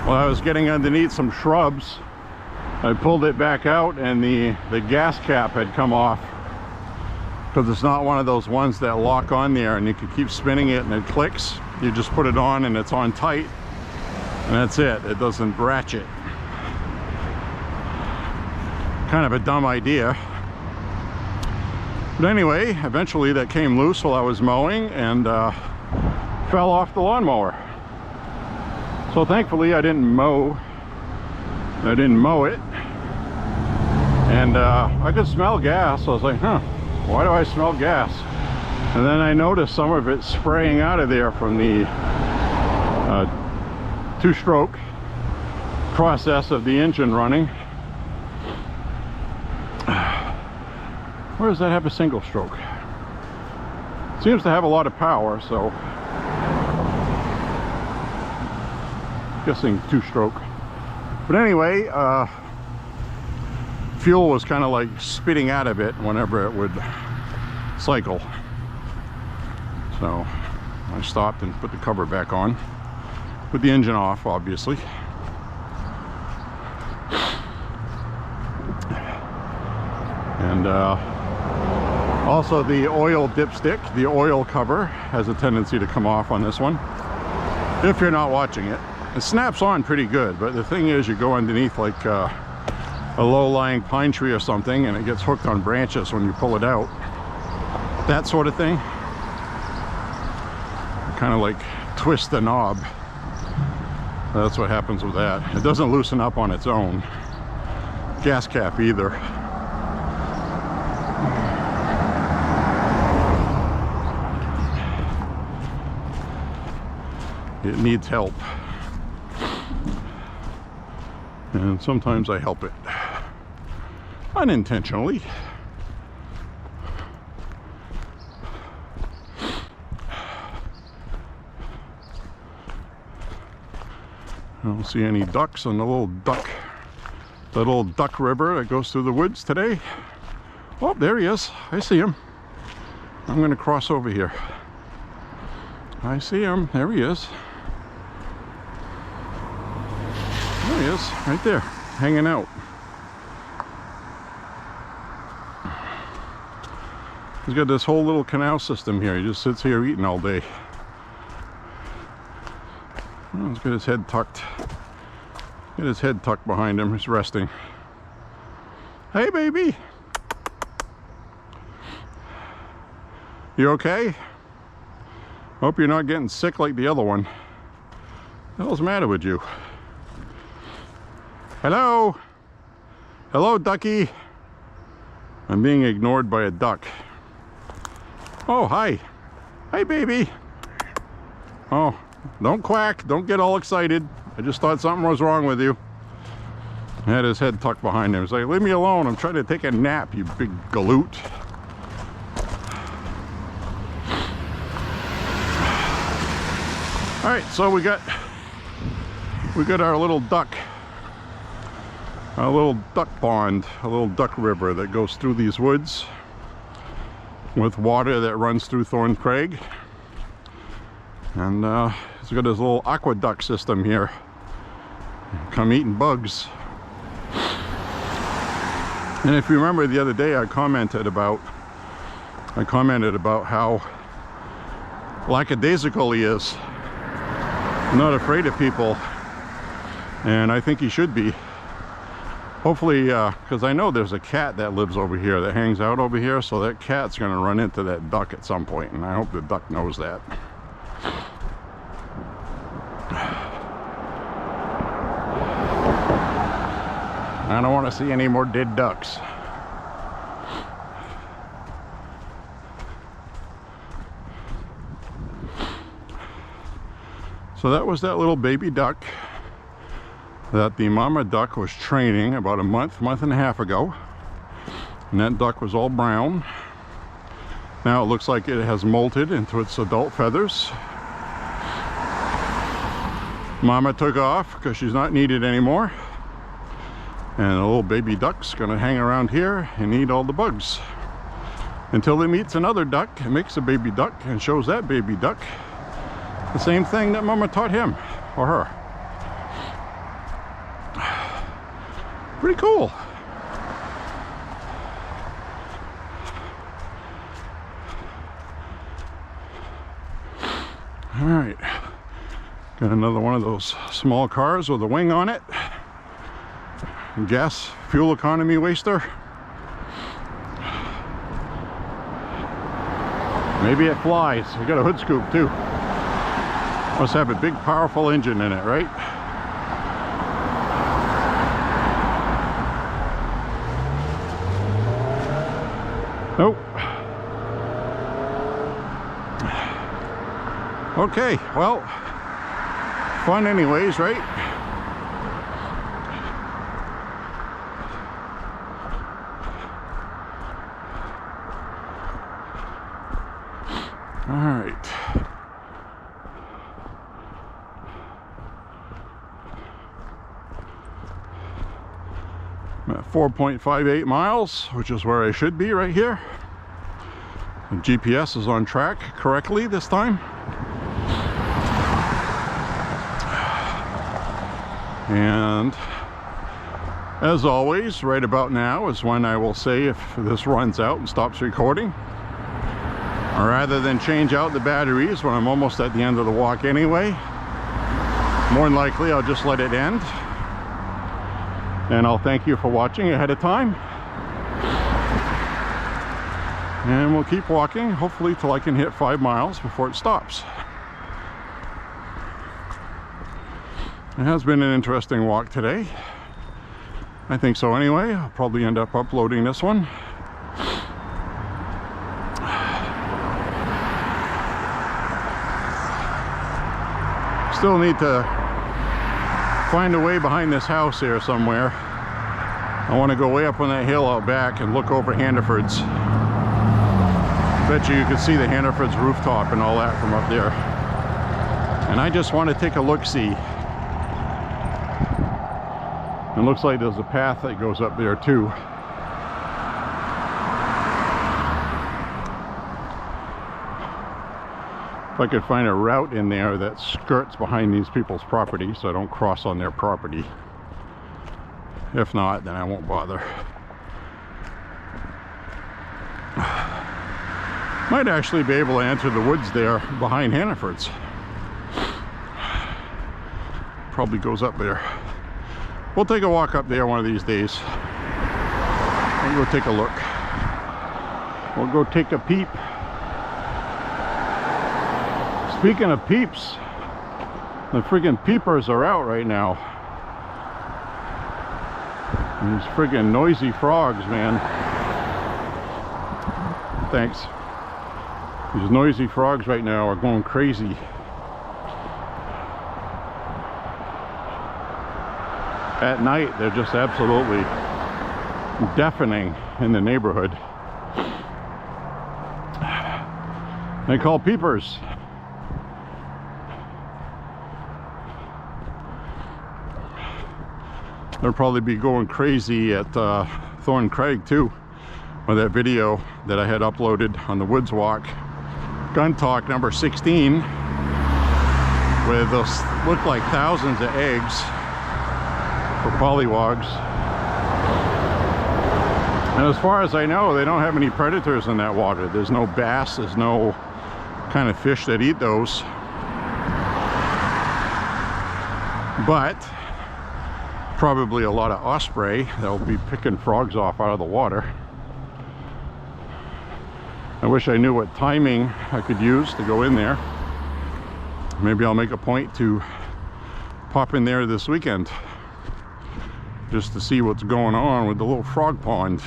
while I was getting underneath some shrubs, I pulled it back out and the gas cap had come off, because it's not one of those ones that lock on there and you can keep spinning it and it clicks. You just put it on and it's on tight and that's it. It doesn't ratchet. Kind of a dumb idea. But anyway, eventually that came loose while I was mowing and fell off the lawnmower. So thankfully I didn't mow it. And I could smell gas. So I was like, huh, why do I smell gas? And then I noticed some of it spraying out of there from the two-stroke process of the engine running. Where does that have a single stroke? Seems to have a lot of power, so guessing two-stroke. But anyway, fuel was kind of like spitting out of it whenever it would cycle. So I stopped and put the cover back on, with the engine off, obviously. And also the oil dipstick, the oil cover, has a tendency to come off on this one if you're not watching it. It snaps on pretty good, but the thing is, you go underneath like a low-lying pine tree or something and it gets hooked on branches when you pull it out. That sort of thing. Kind of like twist the knob. That's what happens with that. It doesn't loosen up on its own. Gas cap either. It needs help. And sometimes I help it. Unintentionally. I don't see any ducks on the little duck river that goes through the woods today. Oh, there he is. I see him. I'm going to cross over here. I see him. There he is. There he is, right there, hanging out. He's got this whole little canal system here. He just sits here eating all day. Oh, he's got his head tucked. Get his head tucked behind him. He's resting. Hey, baby. You okay? Hope you're not getting sick like the other one. What the hell's the matter with you? Hello? Hello, ducky. I'm being ignored by a duck. Oh, hi. Hi, baby. Oh, don't quack. Don't get all excited. I just thought something was wrong with you. He had his head tucked behind him. He's like, leave me alone. I'm trying to take a nap, you big galoot. All right, so we got our little duck pond, a little duck river that goes through these woods with water that runs through Thorn Crag. And it's got this little aqueduct system here. Come eating bugs. And if you remember the other day, I commented about how lackadaisical he is. Not afraid of people, and I think he should be. Hopefully, because I know there's a cat that lives over here, that hangs out over here, so that cat's going to run into that duck at some point, and I hope the duck knows that. I don't want to see any more dead ducks. So that was that little baby duck that the mama duck was training about a month and a half ago. And that duck was all brown. Now it looks like it has molted into its adult feathers. Mama took off because she's not needed anymore. And the little baby duck's gonna hang around here and eat all the bugs until it meets another duck and makes a baby duck and shows that baby duck the same thing that Mama taught him or her. Pretty cool. All right, got another one of those small cars with a wing on it. Gas fuel economy waster. Maybe it flies. We got a hood scoop too. Must have a big powerful engine in it, right? Nope. Okay, well, fun anyways, right? All right. I'm at 4.58 miles, which is where I should be right here. The GPS is on track correctly this time. And as always, right about now is when I will say if this runs out and stops recording. Rather than change out the batteries when I'm almost at the end of the walk anyway, more than likely I'll just let it end. And I'll thank you for watching ahead of time. And we'll keep walking, hopefully till I can hit 5 miles before it stops. It has been an interesting walk today. I think so anyway. I'll probably end up uploading this one. Still need to find a way behind this house here somewhere. I want to go way up on that hill out back and look over Hannaford's. Bet you can see the Hannaford's rooftop and all that from up there. And I just want to take a look-see. It looks like there's a path that goes up there too. If I could find a route in there that skirts behind these people's property so I don't cross on their property. If not, then I won't bother. Might actually be able to enter the woods there behind Hannaford's. Probably goes up there. We'll take a walk up there one of these days and go take a look. We'll go take a peep. Speaking of peeps, the friggin' peepers are out right now. These friggin' noisy frogs, man. Thanks. These noisy frogs right now are going crazy. At night, they're just absolutely deafening in the neighborhood. They call peepers. They'll probably be going crazy at Thorn Craig too, with that video that I had uploaded on the Woods Walk Gun Talk number 16, where those look like thousands of eggs for pollywogs. And as far as I know, they don't have any predators in that water. There's no bass, there's no kind of fish that eat those. But probably a lot of osprey that'll be picking frogs off out of the water. I wish I knew what timing I could use to go in there. Maybe I'll make a point to pop in there this weekend just to see what's going on with the little frog pond.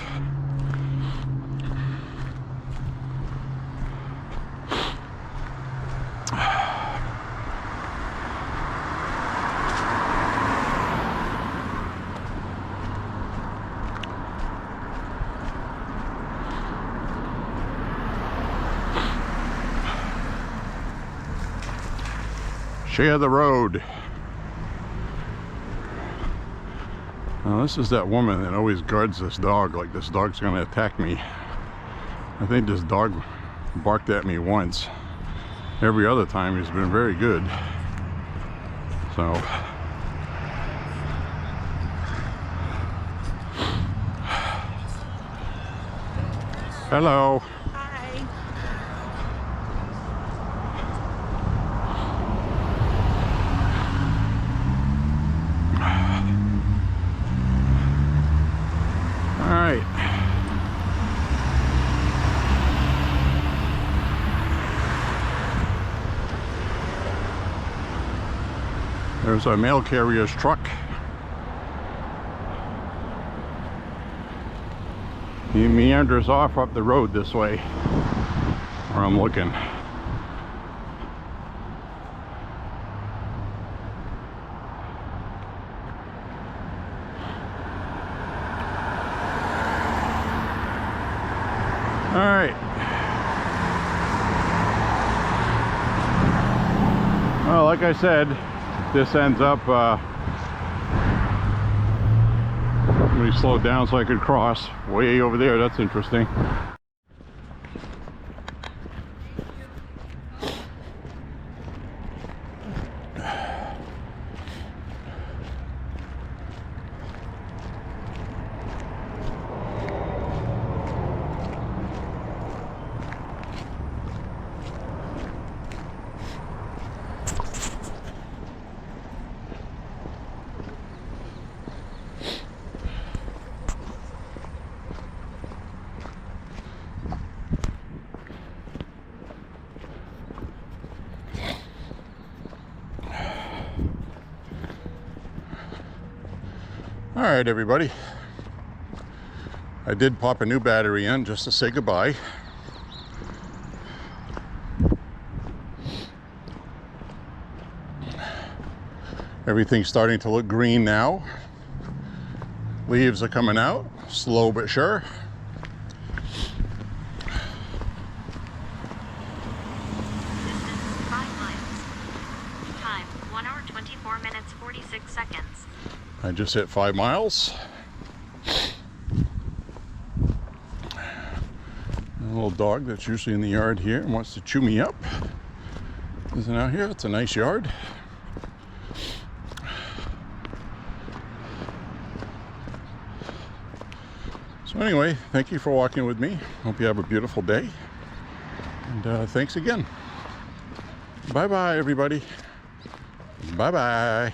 Share the road. Now this is that woman that always guards this dog, like this dog's gonna attack me. I think this dog barked at me once. Every other time he's been very good. So hello. There's our mail carrier's truck. He meanders off up the road this way, where I'm looking. All right. Well, like I said, this ends up, let me slow it down so I could cross way over there. That's interesting. All right, everybody. I did pop a new battery in just to say goodbye. Everything's starting to look green now. Leaves are coming out, slow but sure. Distance 5 miles. Time 1 hour 24 minutes 46 seconds. I just hit 5 miles. A little dog that's usually in the yard here and wants to chew me up isn't out here. It's a nice yard. So anyway, thank you for walking with me. Hope you have a beautiful day. And thanks again. Bye-bye, everybody. Bye-bye.